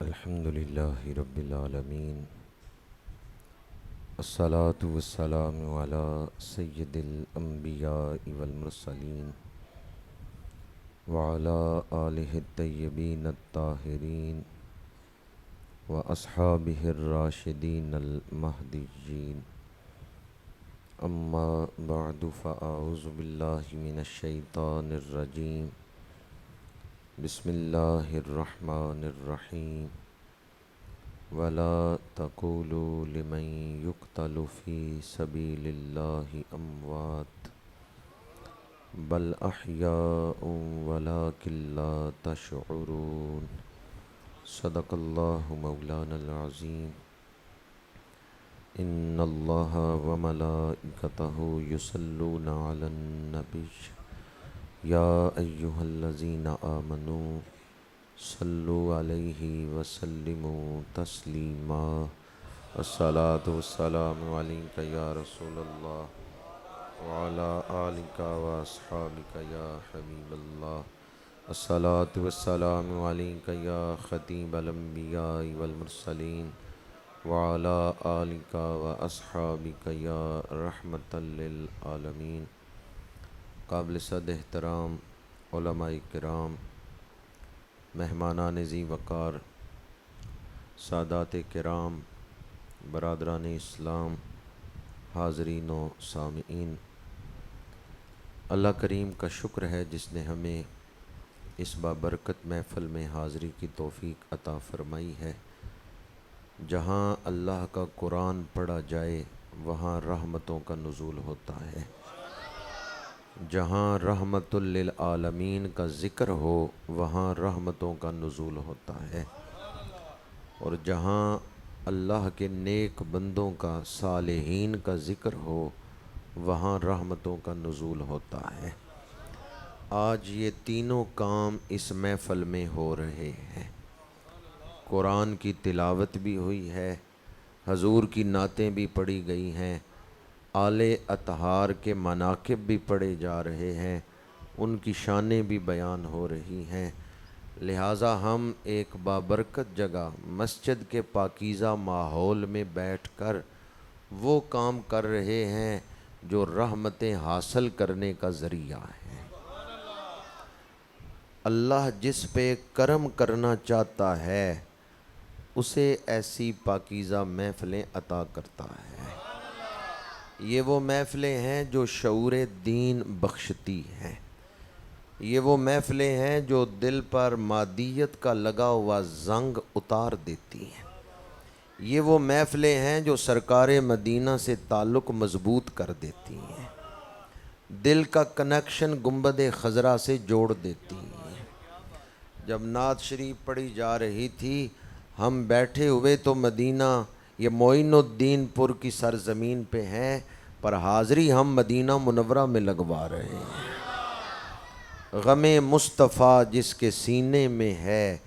الحمد لله رب العالمين، الصلاة والسلام على سيد الأنبياء والمرسلين وعلى آله الطيبين الطاهرين وأصحابه الراشدين المهديين. أما بعد فأعوذ بالله من الشيطان الرجيم. بسم الله الرحمن الرحيم. ولا تقولوا لمن يقتل في سبيل الله أموات بل أحياء ولكن لا تشعرون. صدق الله مولانا العظيم. إن الله وملائكته يصلون على النبي يا أيها الذين آمنوا صلوا عليه وسلموا تسليما. الصلاة والسلام عليك يا رسول الله وعلى آلك وأصحابك يا حبيب الله. الصلاة والسلام عليك يا خطيب الأنبياء والمرسلين وعلى آلك وأصحابك يا رحمة للعالمين. قابل صد احترام علماء کرام، مہمانان ذی وقار، سادات کرام، برادران اسلام، حاضرین و سامعین، اللہ کریم کا شکر ہے جس نے ہمیں اس بابرکت محفل میں حاضری کی توفیق عطا فرمائی ہے. جہاں اللہ کا قرآن پڑھا جائے وہاں رحمتوں کا نزول ہوتا ہے. جہاں رحمت للعالمین کا ذکر ہو وہاں رحمتوں کا نزول ہوتا ہے، اور جہاں اللہ کے نیک بندوں کا، صالحین کا ذکر ہو وہاں رحمتوں کا نزول ہوتا ہے. آج یہ تینوں کام اس محفل میں ہو رہے ہیں. قرآن کی تلاوت بھی ہوئی ہے، حضور کی نعتیں بھی پڑھی گئی ہیں، آل اطہار کے مناقب بھی پڑھے جا رہے ہیں، ان کی شانیں بھی بیان ہو رہی ہیں. لہٰذا ہم ایک بابرکت جگہ مسجد کے پاکیزہ ماحول میں بیٹھ کر وہ کام کر رہے ہیں جو رحمتیں حاصل کرنے کا ذریعہ ہے. اللہ جس پہ کرم کرنا چاہتا ہے اسے ایسی پاکیزہ محفلیں عطا کرتا ہے. یہ وہ محفلیں ہیں جو شعور دین بخشتی ہیں. یہ وہ محفلیں ہیں جو دل پر مادیت کا لگا ہوا زنگ اتار دیتی ہیں. یہ وہ محفلیں ہیں جو سرکار مدینہ سے تعلق مضبوط کر دیتی ہیں، دل کا کنیکشن گنبد خضرا سے جوڑ دیتی ہیں. جب نعت شریف پڑھی جا رہی تھی ہم بیٹھے ہوئے تو مدینہ، یہ معین الدین پور کی سرزمین پہ ہیں، پر حاضری ہم مدینہ منورہ میں لگوا رہے ہیں. غم مصطفیٰ جس کے سینے میں ہے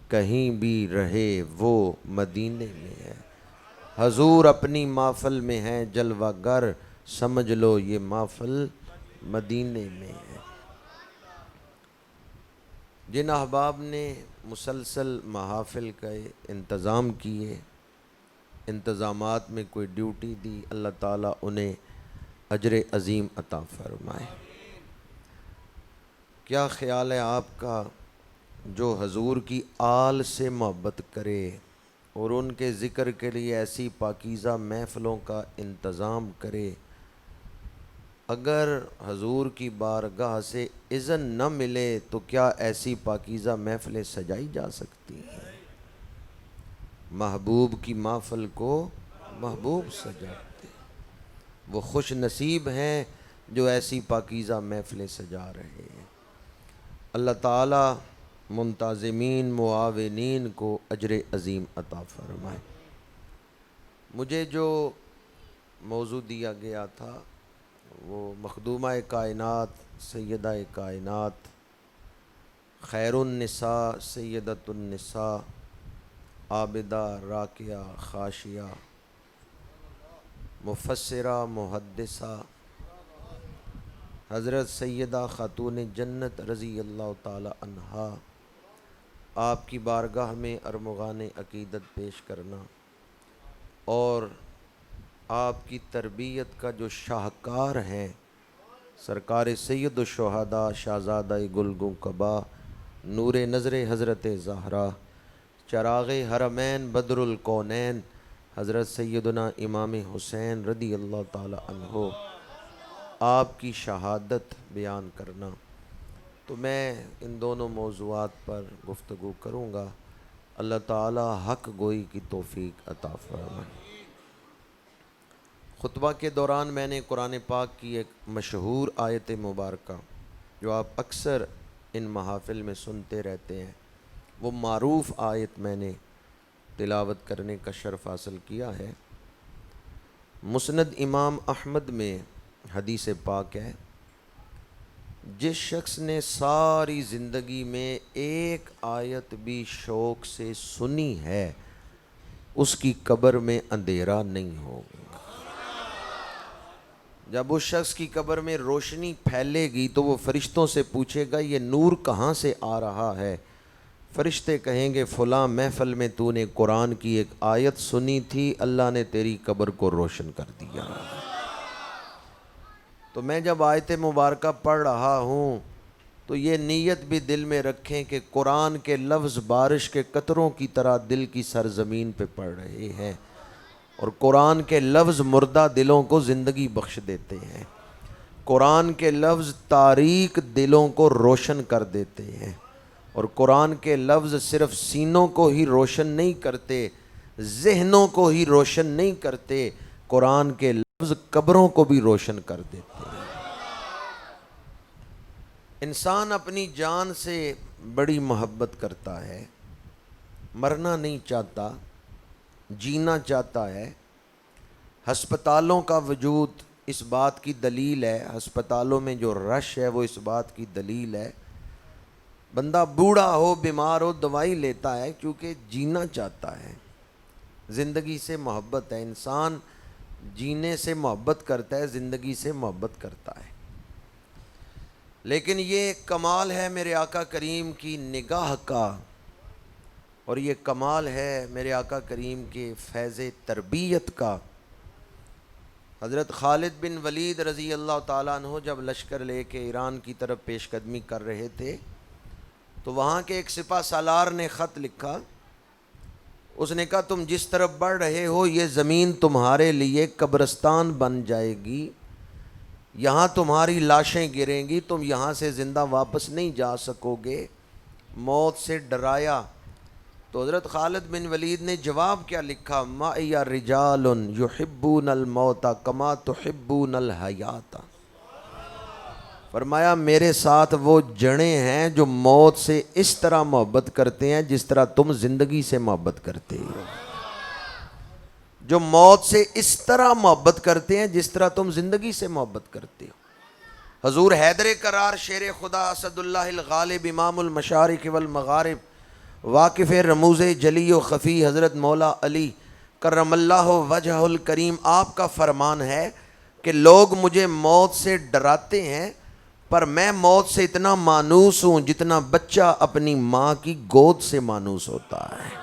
کہیں بھی رہے وہ مدینے میں ہے. حضور اپنی محفل میں ہیں جلوہ گر، سمجھ لو یہ محفل مدینے میں ہے. جن احباب نے مسلسل محافل کا انتظام کیے، انتظامات میں کوئی ڈیوٹی دی، اللہ تعالیٰ انہیں اجر عظیم عطا فرمائے. کیا خیال ہے آپ کا جو حضور کی آل سے محبت کرے اور ان کے ذکر کے لیے ایسی پاکیزہ محفلوں کا انتظام کرے، اگر حضور کی بارگاہ سے اذن نہ ملے تو کیا ایسی پاکیزہ محفلیں سجائی جا سکتی ہیں؟ محبوب کی محفل کو محبوب سجاتے، وہ خوش نصیب ہیں جو ایسی پاکیزہ محفلیں سجا رہے ہیں. اللہ تعالیٰ منتظمین معاونین کو اجر عظیم عطا فرمائے. مجھے جو موضوع دیا گیا تھا وہ مخدومہ کائنات، سیدہ کائنات، خیر النساء، سیدۃ النساء، عابدہ، راکعہ، خاشعہ، مفسرہ، محدثہ، حضرت سیدہ خاتون جنت رضی اللہ تعالی عنہا آپ کی بارگاہ میں ارمغان عقیدت پیش کرنا اور آپ کی تربیت کا جو شاہکار ہیں سرکار سید الشہداء شہزادہ گلگوں کبا نور نظر حضرت زہرا چراغ حرمین بدر الکونین حضرت سیدنا امام حسین رضی اللہ تعالی عنہ آپ کی شہادت بیان کرنا، تو میں ان دونوں موضوعات پر گفتگو کروں گا۔ اللہ تعالی حق گوئی کی توفیق عطا فرمائے۔ خطبہ کے دوران میں نے قرآن پاک کی ایک مشہور آیت مبارکہ جو آپ اکثر ان محافل میں سنتے رہتے ہیں، وہ معروف آیت میں نے تلاوت کرنے کا شرف حاصل کیا ہے۔ مسند امام احمد میں حدیث پاک ہے، جس شخص نے ساری زندگی میں ایک آیت بھی شوق سے سنی ہے اس کی قبر میں اندھیرا نہیں ہوگا۔ جب اس شخص کی قبر میں روشنی پھیلے گی تو وہ فرشتوں سے پوچھے گا یہ نور کہاں سے آ رہا ہے؟ فرشتے کہیں گے فلاں محفل میں تو نے قرآن کی ایک آیت سنی تھی، اللہ نے تیری قبر کو روشن کر دیا۔ تو میں جب آیت مبارکہ پڑھ رہا ہوں تو یہ نیت بھی دل میں رکھیں کہ قرآن کے لفظ بارش کے قطروں کی طرح دل کی سرزمین پہ پڑ رہے ہیں، اور قرآن کے لفظ مردہ دلوں کو زندگی بخش دیتے ہیں، قرآن کے لفظ تاریک دلوں کو روشن کر دیتے ہیں، اور قرآن کے لفظ صرف سینوں کو ہی روشن نہیں کرتے، ذہنوں کو ہی روشن نہیں کرتے، قرآن کے لفظ قبروں کو بھی روشن کر دیتے ہیں۔ انسان اپنی جان سے بڑی محبت کرتا ہے، مرنا نہیں چاہتا، جینا چاہتا ہے۔ ہسپتالوں کا وجود اس بات کی دلیل ہے، ہسپتالوں میں جو رش ہے وہ اس بات کی دلیل ہے۔ بندہ بوڑھا ہو بیمار ہو دوائی لیتا ہے کیونکہ جینا چاہتا ہے، زندگی سے محبت ہے۔ انسان جینے سے محبت کرتا ہے، زندگی سے محبت کرتا ہے۔ لیکن یہ کمال ہے میرے آقا کریم کی نگاہ کا، اور یہ کمال ہے میرے آقا کریم کے فیض تربیت کا۔ حضرت خالد بن ولید رضی اللہ تعالیٰ عنہ جب لشکر لے کے ایران کی طرف پیش قدمی کر رہے تھے تو وہاں کے ایک سپہ سالار نے خط لکھا، اس نے کہا تم جس طرف بڑھ رہے ہو یہ زمین تمہارے لیے قبرستان بن جائے گی، یہاں تمہاری لاشیں گریں گی، تم یہاں سے زندہ واپس نہیں جا سکو گے، موت سے ڈرایا۔ تو حضرت خالد بن ولید نے جواب کیا لکھا، مَعِیَ رِجَالٌ يُحِبُّونَ الْمَوْتَ كَمَا تُحِبُّونَ الْحَیَاةَ، فرمایا میرے ساتھ وہ جڑیں ہیں جو موت سے اس طرح محبت کرتے ہیں جس طرح تم زندگی سے محبت کرتے ہو، جو موت سے اس طرح محبت کرتے ہیں جس طرح تم زندگی سے محبت کرتے ہو۔ حضور حیدر کرار شیر خدا اسد اللہ الغالب امام المشارق والمغارب واقف رموز جلی و خفی حضرت مولا علی کرم اللہ وجہ الکریم، آپ کا فرمان ہے کہ لوگ مجھے موت سے ڈراتے ہیں پر میں موت سے اتنا مانوس ہوں جتنا بچہ اپنی ماں کی گود سے مانوس ہوتا ہے۔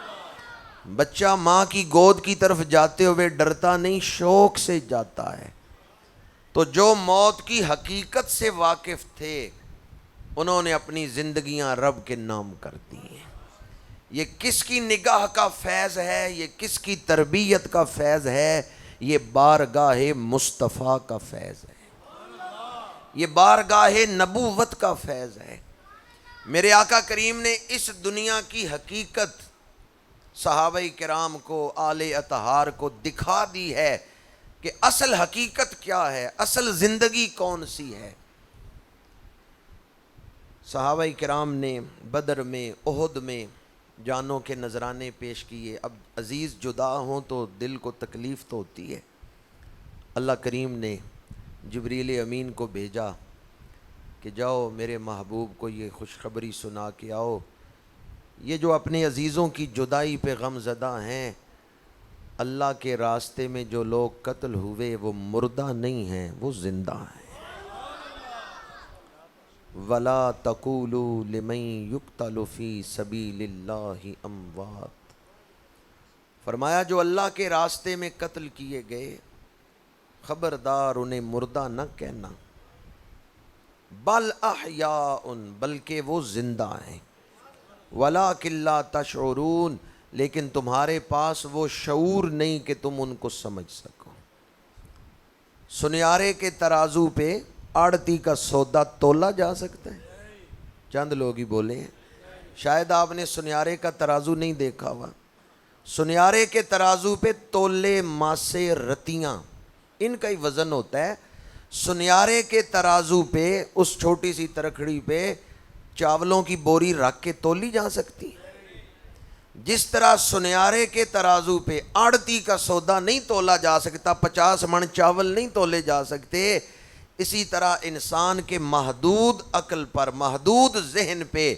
بچہ ماں کی گود کی طرف جاتے ہوئے ڈرتا نہیں، شوق سے جاتا ہے۔ تو جو موت کی حقیقت سے واقف تھے انہوں نے اپنی زندگیاں رب کے نام کر دی ہیں۔ یہ کس کی نگاہ کا فیض ہے، یہ کس کی تربیت کا فیض ہے؟ یہ بارگاہ مصطفیٰ کا فیض ہے، یہ بارگاہ نبوت کا فیض ہے۔ میرے آقا کریم نے اس دنیا کی حقیقت صحابہ کرام کو، آل اطہار کو دکھا دی ہے کہ اصل حقیقت کیا ہے، اصل زندگی کون سی ہے۔ صحابہ کرام نے بدر میں، احد میں جانوں کے نذرانے پیش کیے۔ اب عزیز جدا ہوں تو دل کو تکلیف تو ہوتی ہے۔ اللہ کریم نے جبریل امین کو بھیجا کہ جاؤ میرے محبوب کو یہ خوشخبری سنا کے آؤ، یہ جو اپنے عزیزوں کی جدائی پہ غم زدہ ہیں، اللہ کے راستے میں جو لوگ قتل ہوئے وہ مردہ نہیں ہیں، وہ زندہ ہیں۔ ولا تقولوا لمن يقتل فی سبیل اللہ اموات، فرمایا جو اللہ کے راستے میں قتل کیے گئے خبردار انہیں مردہ نہ کہنا، بل احیاء بلکہ وہ زندہ ہیں، ولکن لا تشعرون لیکن تمہارے پاس وہ شعور نہیں کہ تم ان کو سمجھ سکو۔ سنیارے کے ترازو پہ آڑتی کا سودا تولا جا سکتا ہے؟ چند لوگ ہی بولے ہیں، شاید آپ نے سنیارے کا ترازو نہیں دیکھا ہوا۔ سنیارے کے ترازو پہ تولے ماسے رتیاں ان کا ہی وزن ہوتا ہے۔ سنیارے کے ترازو پہ اس چھوٹی سی ترکھڑی پہ چاولوں کی بوری رکھ کے تولی جا سکتی؟ جس طرح سنیارے کے ترازو پہ آڑتی کا سودا نہیں تولا جا سکتا، 50 من چاول نہیں تولے جا سکتے، اسی طرح انسان کے محدود عقل پر، محدود ذہن پہ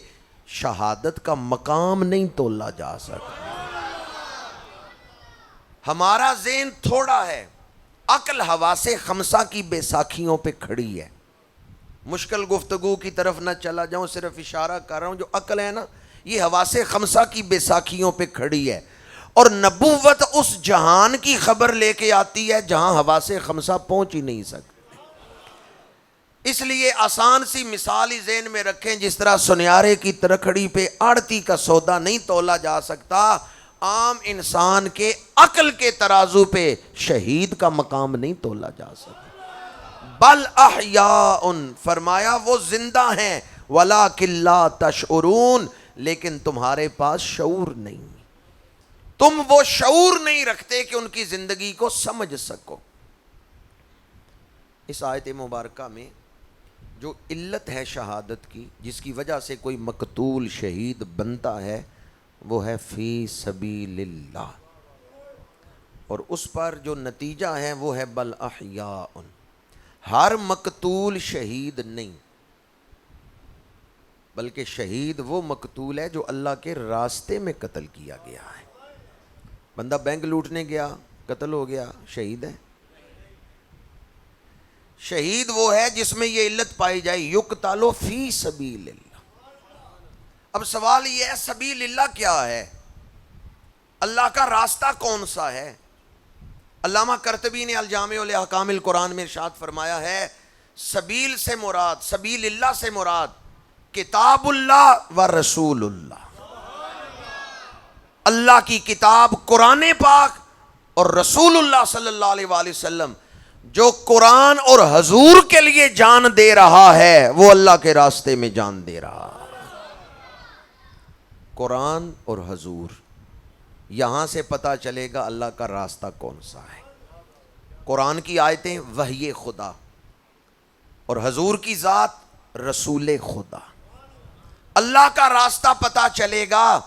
شہادت کا مقام نہیں تولا جا سکتا۔ ہمارا ذہن تھوڑا ہے، عقل حواس خمسہ کی بیساکھیوں پہ کھڑی ہے۔ مشکل گفتگو کی طرف نہ چلا جاؤں، صرف اشارہ کر رہا ہوں، جو عقل ہے نا یہ حواس خمسہ کی بیساکھیوں پہ کھڑی ہے، اور نبوت اس جہان کی خبر لے کے آتی ہے جہاں حواس خمسہ پہنچ ہی نہیں سکتے۔ اس لیے آسان سی مثال ہی ذہن میں رکھیں، جس طرح سنیارے کی ترکھڑی پہ آڑتی کا سودا نہیں تولا جا سکتا، عام انسان کے عقل کے ترازو پہ شہید کا مقام نہیں تولا جا سکتا۔ بل احیاء فرمایا وہ زندہ ہیں، ولکن لا تشعرون لیکن تمہارے پاس شعور نہیں، تم وہ شعور نہیں رکھتے کہ ان کی زندگی کو سمجھ سکو۔ اس آیت مبارکہ میں جو علت ہے شہادت کی، جس کی وجہ سے کوئی مقتول شہید بنتا ہے، وہ ہے فی سبیل اللہ، اور اس پر جو نتیجہ ہے وہ ہے بل احیاء۔ ہر مقتول شہید نہیں، بلکہ شہید وہ مقتول ہے جو اللہ کے راستے میں قتل کیا گیا ہے۔ بندہ بینک لوٹنے گیا، قتل ہو گیا، شہید ہے۔ شہید وہ ہے جس میں یہ علت پائی جائے، یقتل فی سبیل اللہ۔ اب سوال یہ ہے سبیل اللہ کیا ہے؟ اللہ کا راستہ کون سا ہے؟ علامہ قرطبی نے الجامع الاحکام القرآن میں ارشاد فرمایا ہے، سبیل سے مراد، سبیل اللہ سے مراد کتاب اللہ و رسول اللہ، اللہ کی کتاب قرآن پاک اور رسول اللہ صلی اللہ علیہ وآلہ وسلم جو قرآن اور حضور کے لیے جان دے رہا ہے وہ اللہ کے راستے میں جان دے رہا ہے۔ قرآن اور حضور، یہاں سے پتہ چلے گا اللہ کا راستہ کون سا ہے۔ قرآن کی آیتیں وحی خدا اور حضور کی ذات رسول خدا۔ اللہ کا راستہ پتہ چلے گا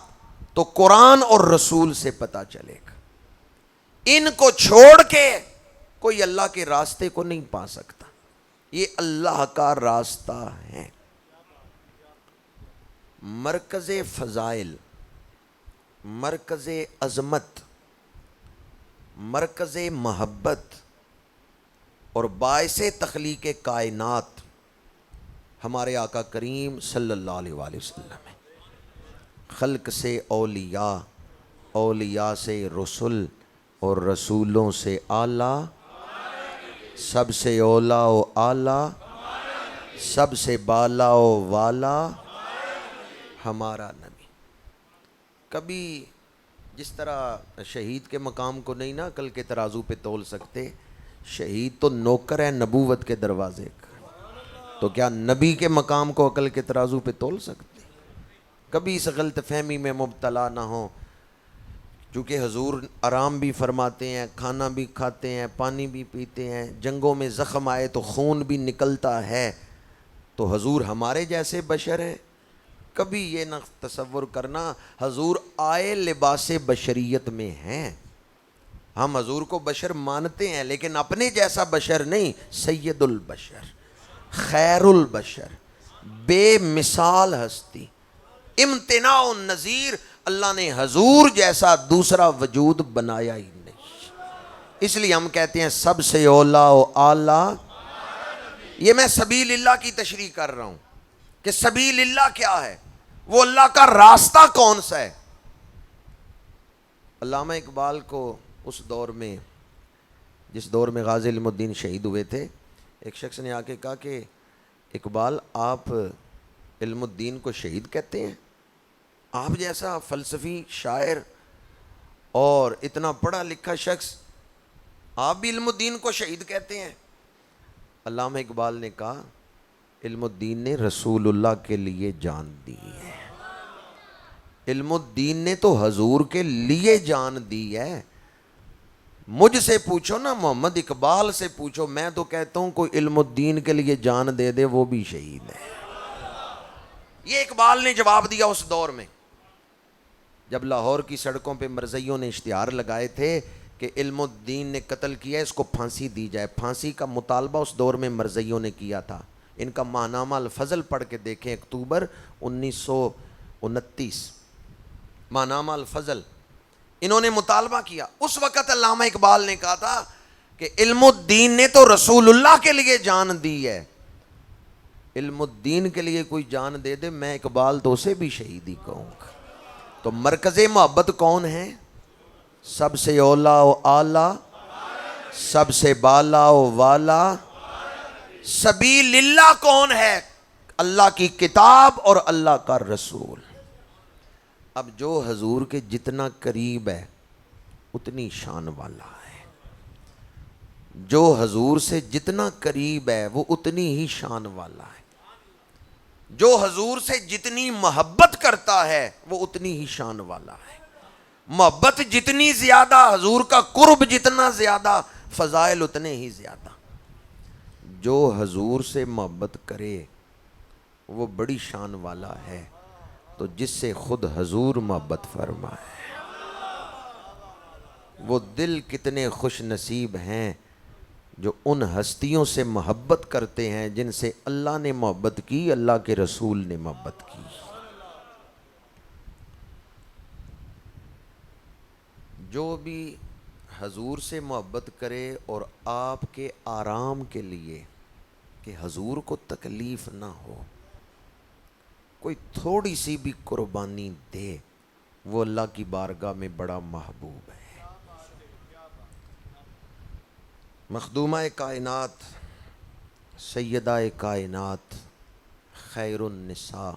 تو قرآن اور رسول سے پتہ چلے گا۔ ان کو چھوڑ کے کوئی اللہ کے راستے کو نہیں پا سکتا۔ یہ اللہ کا راستہ ہے۔ مرکز فضائل، مرکز عظمت، مرکز محبت اور باعث تخلیق کائنات ہمارے آقا کریم صلی اللہ علیہ وآلہ وسلم ہے۔ خلق سے اولیاء، اولیاء سے رسول اور رسولوں سے اعلیٰ، سب سے اولا و اعلیٰ، سب سے بالا و والا ہمارا نبی۔ کبھی جس طرح شہید کے مقام کو نہیں نا عقل کے ترازو پہ تول سکتے، شہید تو نوکر ہے نبوت کے دروازے کا، تو کیا نبی کے مقام کو عقل کے ترازو پہ تول سکتے؟ کبھی اس غلط فہمی میں مبتلا نہ ہوں، چونکہ حضور آرام بھی فرماتے ہیں، کھانا بھی کھاتے ہیں، پانی بھی پیتے ہیں، جنگوں میں زخم آئے تو خون بھی نکلتا ہے، تو حضور ہمارے جیسے بشر ہیں۔ کبھی یہ نہ تصور کرنا حضور آئے لباس بشریت میں ہیں۔ ہم حضور کو بشر مانتے ہیں لیکن اپنے جیسا بشر نہیں، سید البشر، خیر البشر، بے مثال ہستی، امتناع النظیر۔ اللہ نے حضور جیسا دوسرا وجود بنایا ہی نہیں، اس لیے ہم کہتے ہیں سب سے اولا و اعلیٰ۔ یہ میں سبیل اللہ کی تشریح کر رہا ہوں۔ کہ سبیل اللہ کیا ہے، وہ اللہ کا راستہ کون سا ہے۔ علامہ اقبال کو اس دور میں، جس دور میں غازی علم الدین شہید ہوئے تھے، ایک شخص نے آ کے کہا کہ اقبال آپ علم الدین کو شہید کہتے ہیں؟ آپ جیسا فلسفی شاعر اور اتنا پڑھا لکھا شخص، آپ بھی علم الدین کو شہید کہتے ہیں؟ علامہ اقبال نے کہا علم الدین نے رسول اللہ کے لیے جان دی ہے، علم الدین نے تو حضور کے لیے جان دی ہے۔ مجھ سے پوچھو نا، محمد اقبال سے پوچھو، میں تو کہتا ہوں کوئی علم الدین کے لیے جان دے دے وہ بھی شہید ہے۔ یہ اقبال نے جواب دیا اس دور میں، جب لاہور کی سڑکوں پہ مرزائیوں نے اشتہار لگائے تھے کہ علم الدین نے قتل کیا، اس کو پھانسی دی جائے۔ پھانسی کا مطالبہ اس دور میں مرزائیوں نے کیا تھا۔ ان کا ماہنامہ الفضل پڑھ کے دیکھیں، اکتوبر 1929، ماہنامہ الفضل، انہوں نے مطالبہ کیا۔ اس وقت علامہ اقبال نے کہا تھا کہ علم الدین نے تو رسول اللہ کے لیے جان دی ہے، علم الدین کے لیے کوئی جان دے دے، میں اقبال تو اسے بھی شہید ہی کہوں گا۔ تو مرکز محبت کون ہے؟ سب سے اولا و اعلیٰ، سب سے بالا و والا، سبیل اللہ کون ہے؟ اللہ کی کتاب اور اللہ کا رسول۔ اب جو حضور کے جتنا قریب ہے اتنی شان والا ہے، جو حضور سے جتنا قریب ہے وہ اتنی ہی شان والا ہے، جو حضور سے جتنی محبت کرتا ہے وہ اتنی ہی شان والا ہے۔ محبت جتنی زیادہ، حضور کا قرب جتنا زیادہ، فضائل اتنے ہی زیادہ۔ جو حضور سے محبت کرے وہ بڑی شان والا ہے، تو جس سے خود حضور محبت فرمائے، وہ دل کتنے خوش نصیب ہیں جو ان ہستیوں سے محبت کرتے ہیں جن سے اللہ نے محبت کی، اللہ کے رسول نے محبت کی۔ جو بھی حضور سے محبت کرے اور آپ کے آرام کے لیے، کہ حضور کو تکلیف نہ ہو، کوئی تھوڑی سی بھی قربانی دے، وہ اللہ کی بارگاہ میں بڑا محبوب ہے۔ مخدومہ کائنات، سیدہ کائنات، خیر النساء،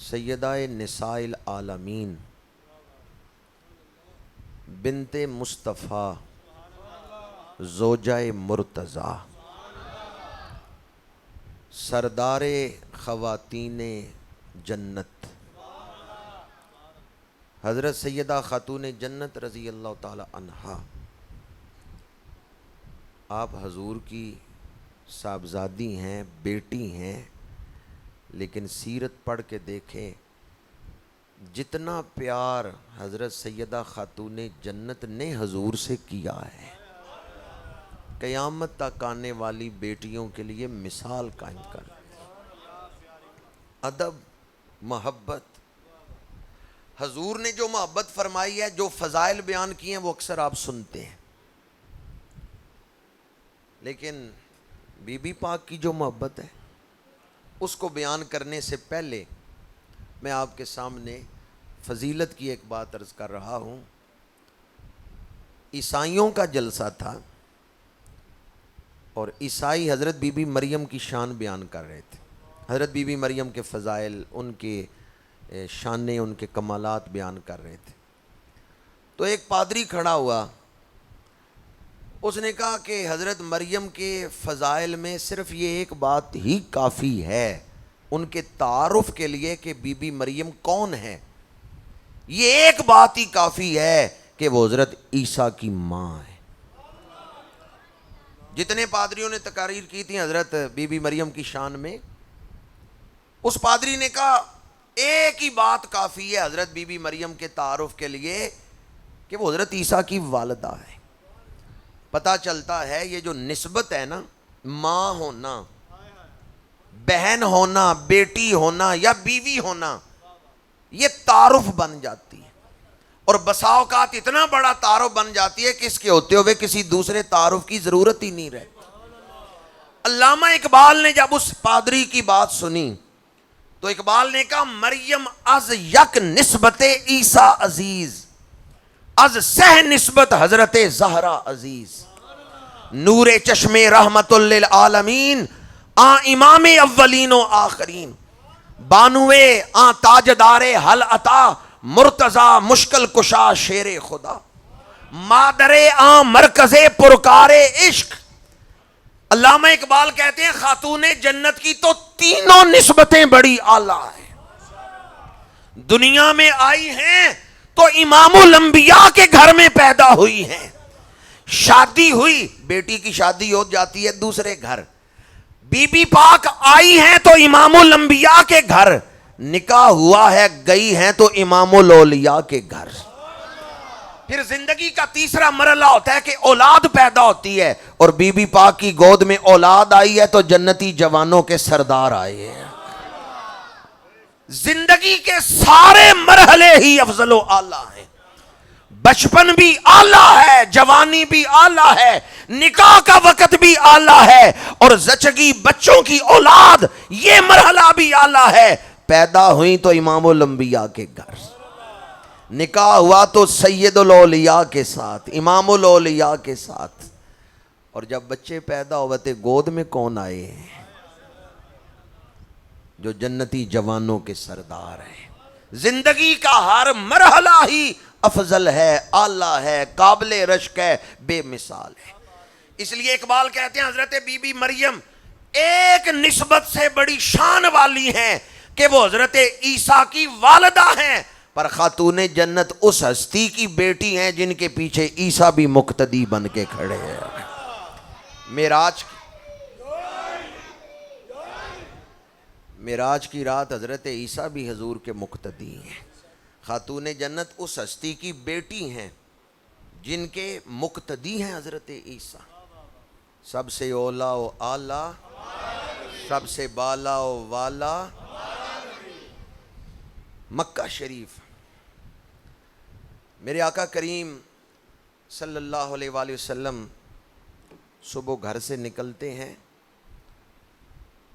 سیدہ نساء العالمین، بنت مصطفیٰ، زوجہ مرتضیٰ، سردار خواتین جنت، حضرت سیدہ خاتون جنت رضی اللہ تعالی عنہا، آپ حضور کی صاحبزادی ہیں، بیٹی ہیں، لیکن سیرت پڑھ کے دیکھیں جتنا پیار حضرت سیدہ خاتون جنت نے حضور سے کیا ہے، قیامت تک آنے والی بیٹیوں کے لیے مثال قائم کر دی۔ ادب، محبت، حضور نے جو محبت فرمائی ہے، جو فضائل بیان کیے ہیں وہ اکثر آپ سنتے ہیں، لیکن بی بی پاک کی جو محبت ہے اس کو بیان کرنے سے پہلے میں آپ کے سامنے فضیلت کی ایک بات عرض کر رہا ہوں۔ عیسائیوں کا جلسہ تھا اور عیسائی حضرت بی بی مریم کی شان بیان کر رہے تھے، حضرت بی بی مریم کے فضائل، ان کے شانیں، ان کے کمالات بیان کر رہے تھے۔ تو ایک پادری کھڑا ہوا، اس نے کہا کہ حضرت مریم کے فضائل میں صرف یہ ایک بات ہی کافی ہے ان کے تعارف کے لیے کہ بی بی مریم کون ہے، یہ ایک بات ہی کافی ہے کہ وہ حضرت عیسیٰ کی ماں ہے۔ جتنے پادریوں نے تقاریر کی تھی حضرت بی بی مریم کی شان میں، اس پادری نے کہا ایک ہی بات کافی ہے حضرت بی بی مریم کے تعارف کے لیے کہ وہ حضرت عیسیٰ کی والدہ ہے۔ پتہ چلتا ہے یہ جو نسبت ہے نا، ماں ہونا، بہن ہونا، بیٹی ہونا یا بیوی ہونا، یہ تعارف بن جاتی ہے، اور بسا اوقات اتنا بڑا تعارف بن جاتی ہے کہ اس کے ہوتے ہوئے کسی دوسرے تعارف کی ضرورت ہی نہیں رہتی۔ علامہ اقبال نے جب اس پادری کی بات سنی تو اقبال نے کہا مریم از یک نسبت عیسیٰ عزیز، از سہ نسبت حضرت زہرا عزیز، نور چشم رحمت للعالمین آ امام اولین و آخرین، بانوے آ تاجدار حل عطا مرتضی مشکل کشا شیر خدا، مادر آ مرکز پرکار عشق۔ علامہ اقبال کہتے ہیں خاتون جنت کی تو تینوں نسبتیں بڑی اعلیٰ ہیں، دنیا میں آئی ہیں تو امام الانبیاء کے گھر میں پیدا ہوئی ہیں، شادی ہوئی، بیٹی کی شادی ہو جاتی ہے دوسرے گھر، بی بی پاک آئی ہیں تو امام الانبیاء کے گھر، نکاح ہوا ہے گئی ہیں تو امام الاولیاء کے گھر۔ پھر زندگی کا تیسرا مرحلہ ہوتا ہے کہ اولاد پیدا ہوتی ہے، اور بی بی پاک کی گود میں اولاد آئی ہے تو جنتی جوانوں کے سردار آئے ہیں۔ زندگی کے سارے مرحلے ہی افضل و اعلیٰ ہیں، بچپن بھی اعلیٰ ہے، جوانی بھی اعلیٰ ہے، نکاح کا وقت بھی اعلیٰ ہے، اور زچگی بچوں کی اولاد یہ مرحلہ بھی اعلیٰ ہے۔ پیدا ہوئی تو امام الانبیاء کے گھر، نکاح ہوا تو سید الاولیاء کے ساتھ، امام الاولیاء کے ساتھ، اور جب بچے پیدا ہوئے تھے گود میں کون آئے ہیں؟ جو جنتی جوانوں کے سردار ہیں۔ زندگی کا ہر مرحلہ ہی افضل ہے، اعلیٰ ہے، قابل رشک ہے، بے مثال ہے۔ اس لیے اقبال کہتے ہیں حضرت بی بی مریم ایک نسبت سے بڑی شان والی ہیں کہ وہ حضرت عیسیٰ کی والدہ ہیں، پر خاتون جنت اس ہستی کی بیٹی ہیں جن کے پیچھے عیسیٰ بھی مقتدی بن کے کھڑے ہیں۔ معراج کی رات حضرت عیسیٰ بھی حضور کے مقتدی ہیں۔ خاتون جنت اس ہستی کی بیٹی ہیں جن کے مقتدی ہیں حضرت عیسیٰ۔ سب سے اولا و اعلیٰ، سب سے بالا و والا، مکہ شریف۔ میرے آقا کریم صلی اللہ علیہ وآلہ وسلم صبح گھر سے نکلتے ہیں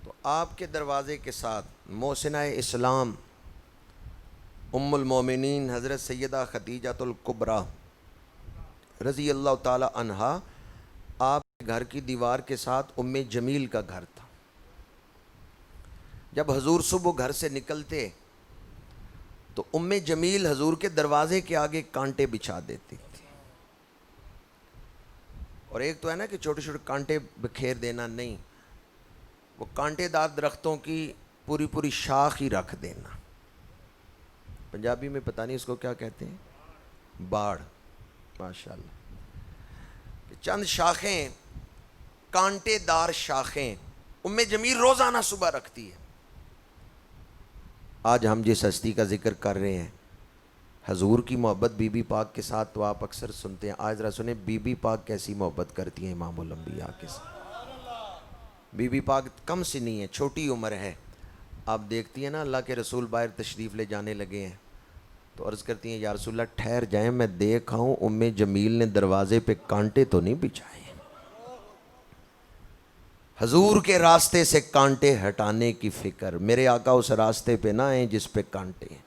تو آپ کے دروازے کے ساتھ محسنہ اسلام ام المومنین حضرت سیدہ خدیجہ الکبریٰ رضی اللہ تعالی عنہا، آپ کے گھر کی دیوار کے ساتھ ام جمیل کا گھر تھا۔ جب حضور صبح گھر سے نکلتے تو ام جمیل حضور کے دروازے کے آگے کانٹے بچھا دیتی تھی، اور ایک تو ہے نا کہ چھوٹے چھوٹے کانٹے بکھیر دینا، نہیں، وہ کانٹے دار درختوں کی پوری پوری شاخ ہی رکھ دینا۔ پنجابی میں پتہ نہیں اس کو کیا کہتے ہیں، باڑ، ماشاءاللہ، چند شاخیں، کانٹے دار شاخیں ام جمیل روزانہ صبح رکھتی ہے۔ آج ہم جس ہستی کا ذکر کر رہے ہیں، حضور کی محبت بی بی پاک کے ساتھ تو آپ اکثر سنتے ہیں، آج ذرا سنیں بی بی پاک کیسی محبت کرتی ہیں امام الانبیاء کے ساتھ۔ بی بی پاک کم سنی ہے، چھوٹی عمر ہے، آپ دیکھتی ہیں نا اللہ کے رسول باہر تشریف لے جانے لگے ہیں تو عرض کرتی ہیں یا رسول اللہ ٹھہر جائیں، میں دیکھ آؤں ام جمیل نے دروازے پہ کانٹے تو نہیں بچھائے۔ حضور کے راستے سے کانٹے ہٹانے کی فکر، میرے آقا اس راستے پہ نہ آئیں جس پہ کانٹے ہیں۔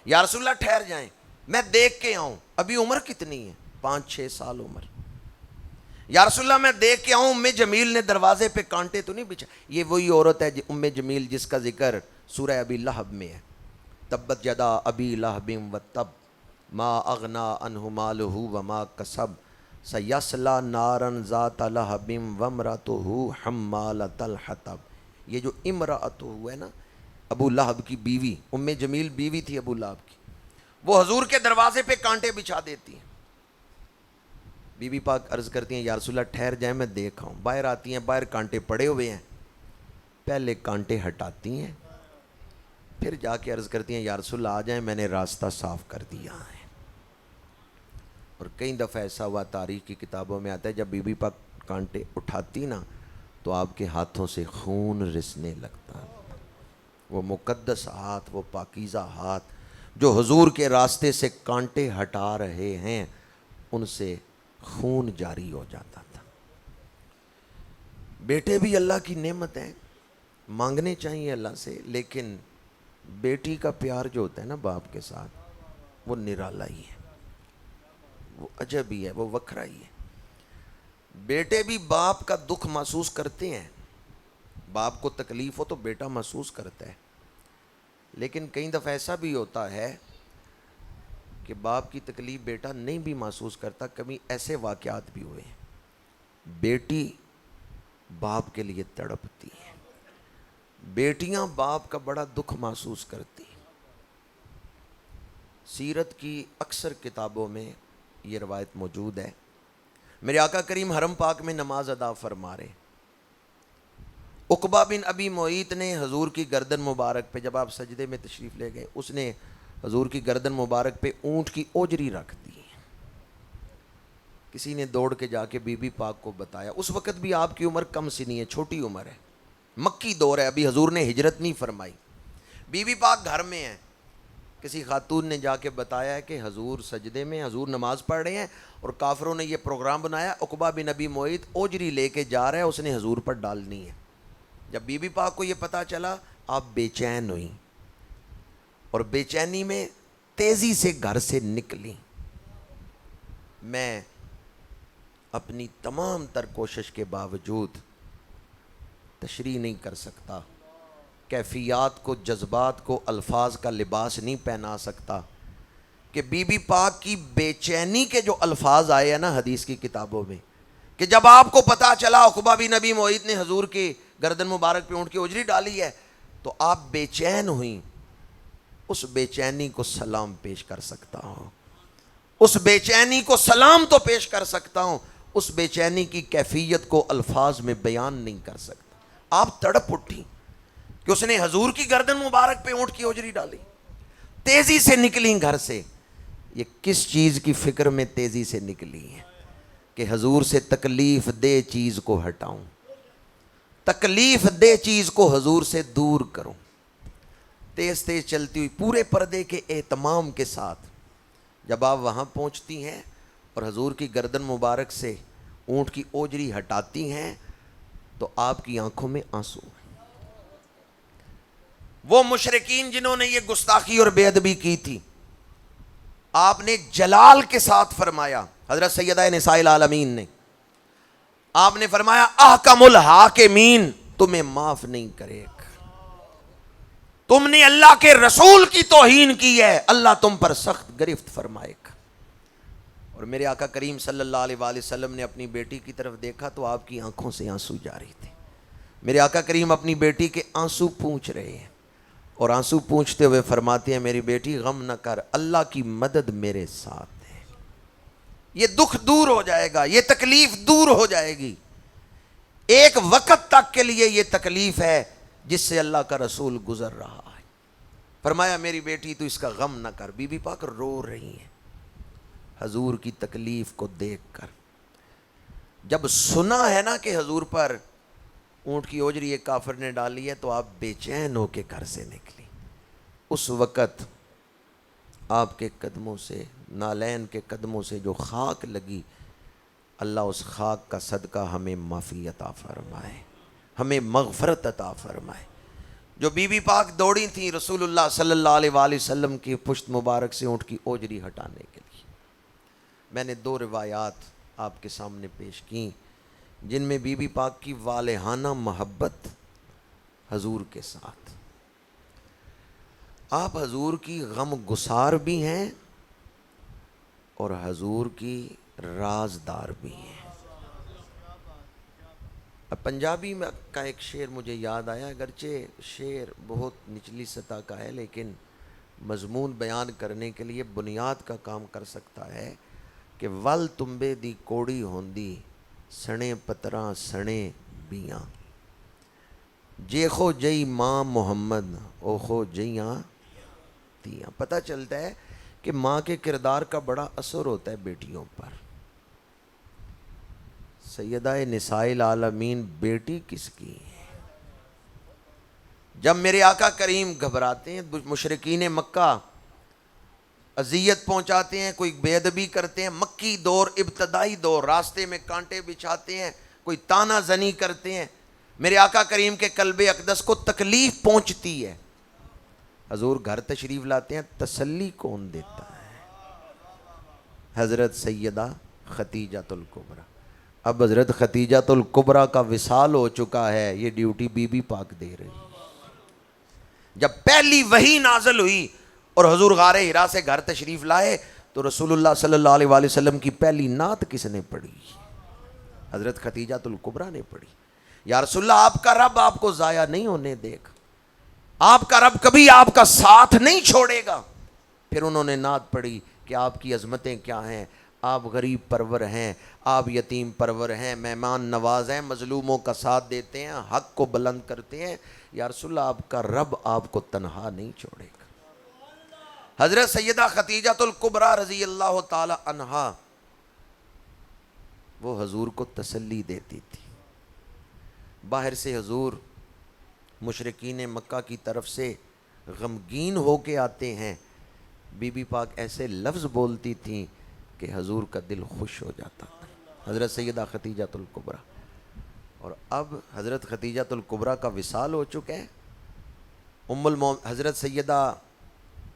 یا رسول اللہ ٹھہر جائیں، میں دیکھ کے آؤں، ابھی عمر کتنی ہے؟ 5-6 سال عمر۔ یا رسول اللہ میں دیکھ کے آؤں ام جمیل نے دروازے پہ کانٹے تو نہیں بچھائے۔ یہ وہی عورت ہے ام جمیل جس کا ذکر سورہ ابی لہب میں ہے، تبت یدا ابی لہب وتب ما اغنا عنہ مالہ وما کسب سیصلی نارا ذات لہب وامرأتہ حمالۃ الحطب۔ یہ جو امرأتہ ہے نا، ابو لہب کی بیوی، ام جمیل بیوی تھی ابو لہب کی، وہ حضور کے دروازے پہ کانٹے بچھا دیتی ہیں۔ بی بی پاک عرض کرتی ہیں یا رسول اللہ ٹھہر جائیں، میں دیکھ آؤں۔ باہر آتی ہیں، باہر کانٹے پڑے ہوئے ہیں، پہلے کانٹے ہٹاتی ہیں، پھر جا کے عرض کرتی ہیں یا رسول اللہ آ جائیں، میں نے راستہ صاف کر دیا ہے۔ اور کئی دفعہ ایسا ہوا، تاریخ کی کتابوں میں آتا ہے، جب بی بی پاک کانٹے اٹھاتی نا تو آپ کے ہاتھوں سے خون رسنے لگتا۔ وہ مقدس ہاتھ، وہ پاکیزہ ہاتھ جو حضور کے راستے سے کانٹے ہٹا رہے ہیں، ان سے خون جاری ہو جاتا تھا۔ بیٹے بھی اللہ کی نعمت ہیں، مانگنے چاہیے اللہ سے، لیکن بیٹی کا پیار جو ہوتا ہے نا باپ کے ساتھ، وہ نرالا ہی ہے، وہ عجب ہی ہے، وہ وکھرا ہی ہے۔ بیٹے بھی باپ کا دکھ محسوس کرتے ہیں، باپ کو تکلیف ہو تو بیٹا محسوس کرتا ہے، لیکن کئی دفعہ ایسا بھی ہوتا ہے کہ باپ کی تکلیف بیٹا نہیں بھی محسوس کرتا۔ کبھی ایسے واقعات بھی ہوئے ہیں، بیٹی باپ کے لیے تڑپتی ہے، بیٹیاں باپ کا بڑا دکھ محسوس کرتی ہیں۔ سیرت کی اکثر کتابوں میں یہ روایت موجود ہے۔ میرے آقا کریم حرم پاک میں نماز ادا فرما رہے، عقبہ بن ابی معیط نے حضور کی گردن مبارک پہ، جب آپ سجدے میں تشریف لے گئے، اس نے حضور کی گردن مبارک پہ اونٹ کی اوجری رکھ دی۔ کسی نے دوڑ کے جا کے بی بی پاک کو بتایا، اس وقت بھی آپ کی عمر کم سی نہیں ہے، چھوٹی عمر ہے، مکی دور ہے، ابھی حضور نے ہجرت نہیں فرمائی، بی بی پاک گھر میں ہیں۔ کسی خاتون نے جا کے بتایا ہے کہ حضور سجدے میں، حضور نماز پڑھ رہے ہیں اور کافروں نے یہ پروگرام بنایا، عقبہ بن ابی معیط اوجری لے کے جا رہا ہے، اس نے حضور پر ڈالنی ہے۔ جب بی بی پاک کو یہ پتہ چلا، آپ بے چین ہوئیں اور بے چینی میں تیزی سے گھر سے نکلی۔ میں اپنی تمام تر کوشش کے باوجود تشریح نہیں کر سکتا، کیفیات کو، جذبات کو الفاظ کا لباس نہیں پہنا سکتا کہ بی بی پاک کی بے چینی کے جو الفاظ آئے ہیں نا حدیث کی کتابوں میں، کہ جب آپ کو پتا چلا عقبہ بن ابی معیط نے حضور کی گردن مبارک پہ اونٹ کی اجری ڈالی ہے تو آپ بے چین ہوئیں، اس بے چینی کو سلام پیش کر سکتا ہوں، اس بے چینی کو سلام تو پیش کر سکتا ہوں، اس بے چینی کی کیفیت کو الفاظ میں بیان نہیں کر سکتا۔ آپ تڑپ اٹھی کہ اس نے حضور کی گردن مبارک پہ اونٹ کی اجری ڈالی، تیزی سے نکلی گھر سے۔ یہ کس چیز کی فکر میں تیزی سے نکلی ہے کہ حضور سے تکلیف دہ چیز کو ہٹاؤں، تکلیف دہ چیز کو حضور سے دور کروں۔ تیز تیز چلتی ہوئی پورے پردے کے اہتمام کے ساتھ جب آپ وہاں پہنچتی ہیں اور حضور کی گردن مبارک سے اونٹ کی اوجری ہٹاتی ہیں تو آپ کی آنکھوں میں آنسو ہیں۔ وہ مشرکین جنہوں نے یہ گستاخی اور بے ادبی کی تھی، آپ نے جلال کے ساتھ فرمایا، حضرت سیدہ نساء العالمین نے، آپ نے فرمایا احکم الحاکمین تمہیں معاف نہیں کرے گا، تم نے اللہ کے رسول کی توہین کی ہے، اللہ تم پر سخت گرفت فرمائے گا۔ اور میرے آقا کریم صلی اللہ علیہ وآلہ وسلم نے اپنی بیٹی کی طرف دیکھا تو آپ کی آنکھوں سے آنسو جاری تھے۔ میرے آقا کریم اپنی بیٹی کے آنسو پونچھ رہے ہیں اور آنسو پونچھتے ہوئے فرماتے ہیں میری بیٹی غم نہ کر، اللہ کی مدد میرے ساتھ ہے، یہ دکھ دور ہو جائے گا، یہ تکلیف دور ہو جائے گی، ایک وقت تک کے لیے یہ تکلیف ہے جس سے اللہ کا رسول گزر رہا ہے۔ فرمایا میری بیٹی تو اس کا غم نہ کر۔ بی بی پاک رو رہی ہیں حضور کی تکلیف کو دیکھ کر۔ جب سنا ہے نا کہ حضور پر اونٹ کی اوجری ایک کافر نے ڈالی ہے تو آپ بے چین ہو کے گھر سے نکلی۔ اس وقت آپ کے قدموں سے، نالین کے قدموں سے جو خاک لگی، اللہ اس خاک کا صدقہ ہمیں معافی عطا فرمائے، ہمیں مغفرت عطا فرمائے۔ جو بی بی پاک دوڑی تھیں رسول اللہ صلی اللہ علیہ وآلہ وسلم کی پشت مبارک سے اونٹ کی اوجری ہٹانے کے لیے، میں نے دو روایات آپ کے سامنے پیش کی جن میں بی بی پاک کی والہانہ محبت حضور کے ساتھ، آپ حضور کی غم گسار بھی ہیں اور حضور کی رازدار بھی ہیں۔ اب پنجابی میں کا ایک شعر مجھے یاد آیا، اگرچہ شعر بہت نچلی سطح کا ہے لیکن مضمون بیان کرنے کے لیے بنیاد کا کام کر سکتا ہے کہ ول تمبے دی کوڑی ہوندی سنے پتراں سنے بیاں، جیخو جئی ماں محمد اوخو جیاں تیاں۔ پتہ چلتا ہے کہ ماں کے کردار کا بڑا اثر ہوتا ہے بیٹیوں پر۔ سیدہ نساء العالمین بیٹی کس کی ہے؟ جب میرے آقا کریم گھبراتے ہیں، مشرکین مکہ اذیت پہنچاتے ہیں، کوئی بے ادبی کرتے ہیں، مکی دور، ابتدائی دور، راستے میں کانٹے بچھاتے ہیں، کوئی تانا زنی کرتے ہیں، میرے آقا کریم کے قلب اقدس کو تکلیف پہنچتی ہے، حضور گھر تشریف لاتے ہیں، تسلی کون دیتا ہے؟ حضرت سیدہ خدیجۃ الکبریٰ۔ اب حضرت خدیجۃ الکبریٰ کا وصال ہو چکا ہے، یہ ڈیوٹی بی بی پاک دے رہی۔ جب پہلی وحی نازل ہوئی اور حضور غار حرا سے گھر تشریف لائے تو رسول اللہ صلی اللہ علیہ وآلہ وسلم کی پہلی نعت کس نے پڑھی؟ حضرت خدیجۃ الکبریٰ نے پڑھی۔ یا رسول اللہ آپ کا رب آپ کو ضائع نہیں ہونے دے گا، آپ کا رب کبھی آپ کا ساتھ نہیں چھوڑے گا۔ پھر انہوں نے نعت پڑھی کہ آپ کی عظمتیں کیا ہیں، آپ غریب پرور ہیں، آپ یتیم پرور ہیں، مہمان نواز ہیں، مظلوموں کا ساتھ دیتے ہیں، حق کو بلند کرتے ہیں۔ یا رسول اللہ آپ کا رب آپ کو تنہا نہیں چھوڑے گا۔ حضرت سیدہ خدیجۃ الکبریٰ رضی اللہ تعالی عنہا وہ حضور کو تسلی دیتی تھی۔ باہر سے حضور مشرکین مکہ کی طرف سے غمگین ہو کے آتے ہیں، بی بی پاک ایسے لفظ بولتی تھیں کہ حضور کا دل خوش ہو جاتا تھا۔ حضرت سیدہ خدیجۃ الکبریٰ، اور اب حضرت خدیجۃ الکبریٰ کا وصال ہو چکا ہے۔ حضرت سیدہ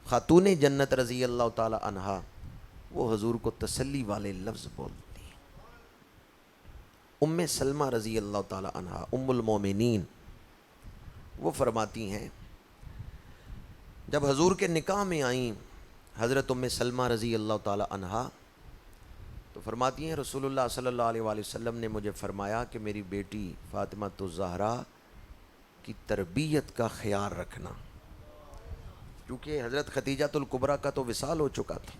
خاتون جنت رضی اللہ تعالی عنہا وہ حضور کو تسلی والے لفظ بولتی ہیں۔ ام سلمہ رضی اللہ تعالی عنہا ام المومنین وہ فرماتی ہیں، جب حضور کے نکاح میں آئیں حضرت ام سلمہ رضی اللہ تعالی عنہا تو فرماتی ہیں رسول اللہ صلی اللہ علیہ وآلہ وسلم نے مجھے فرمایا کہ میری بیٹی فاطمہ الزہرا کی تربیت کا خیال رکھنا، کیونکہ حضرت خدیجۃ الکبریٰ کا تو وصال ہو چکا تھا۔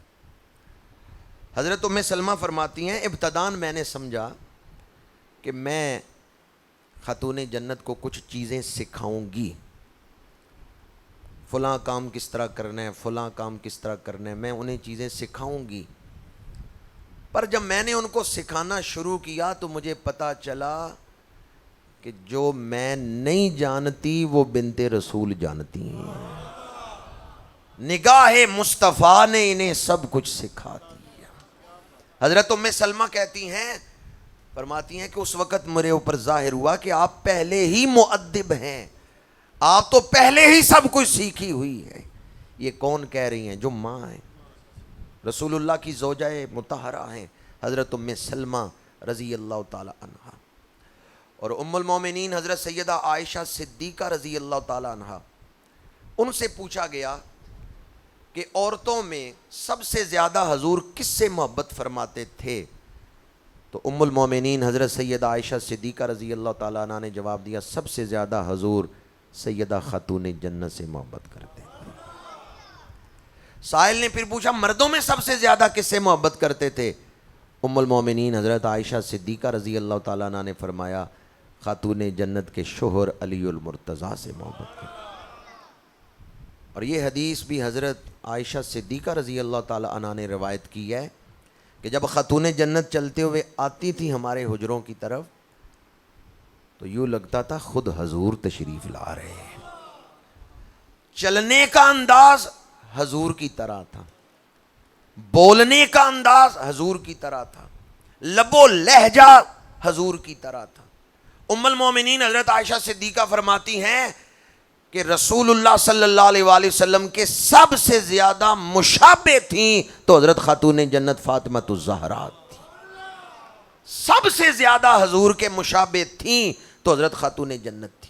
حضرت ام سلمہ فرماتی ہیں ابتداً میں نے سمجھا کہ میں خاتون جنت کو کچھ چیزیں سکھاؤں گی، فلاں کام کس طرح کرنا ہے، فلاں کام کس طرح کرنا ہے، میں انہیں چیزیں سکھاؤں گی۔ پر جب میں نے ان کو سکھانا شروع کیا تو مجھے پتا چلا کہ جو میں نہیں جانتی وہ بنت رسول جانتی ہیں، نگاہ مصطفیٰ نے انہیں سب کچھ سکھا دیا۔ حضرت ام سلمہ کہتی ہیں، فرماتی ہیں کہ اس وقت میرے اوپر ظاہر ہوا کہ آپ پہلے ہی مؤدب ہیں، آپ تو پہلے ہی سب کچھ سیکھی ہوئی ہے۔ یہ کون کہہ رہی ہیں؟ جو ماں ہیں، رسول اللہ کی زوجہ مطہرہ ہیں حضرت ام سلمہ رضی اللہ تعالی عنہا۔ اور ام المومنین حضرت سیدہ عائشہ صدیقہ رضی اللہ تعالی عنہا، ان سے پوچھا گیا کہ عورتوں میں سب سے زیادہ حضور کس سے محبت فرماتے تھے؟ تو ام المومنین حضرت سیدہ عائشہ صدیقہ رضی اللہ تعالیٰ عنہ نے جواب دیا سب سے زیادہ حضور سیدہ خاتون جنت سے محبت کرتے تھے۔ سائل نے پھر پوچھا مردوں میں سب سے زیادہ کس سے محبت کرتے تھے؟ ام المومنین حضرت عائشہ صدیقہ رضی اللہ تعالیٰ عنہ نے فرمایا خاتون جنت کے شوہر علی المرتضیٰ سے محبت کرتے۔ اور یہ حدیث بھی حضرت عائشہ صدیقہ رضی اللہ تعالی عنہ نے روایت کی ہے کہ جب خاتون جنت چلتے ہوئے آتی تھی ہمارے حجروں کی طرف تو یوں لگتا تھا خود حضور تشریف لا رہے ہیں۔ چلنے کا انداز حضور کی طرح تھا، بولنے کا انداز حضور کی طرح تھا، لب و لہجہ حضور کی طرح تھا۔ ام المومنین حضرت عائشہ صدیقہ فرماتی ہیں کہ رسول اللہ صلی اللہ علیہ وآلہ وسلم کے سب سے زیادہ مشابہ تھیں تو حضرت خاتون جنت فاطمہ الزہرا تھی، سب سے زیادہ حضور کے مشابہ تھیں تو حضرت خاتون جنت تھی۔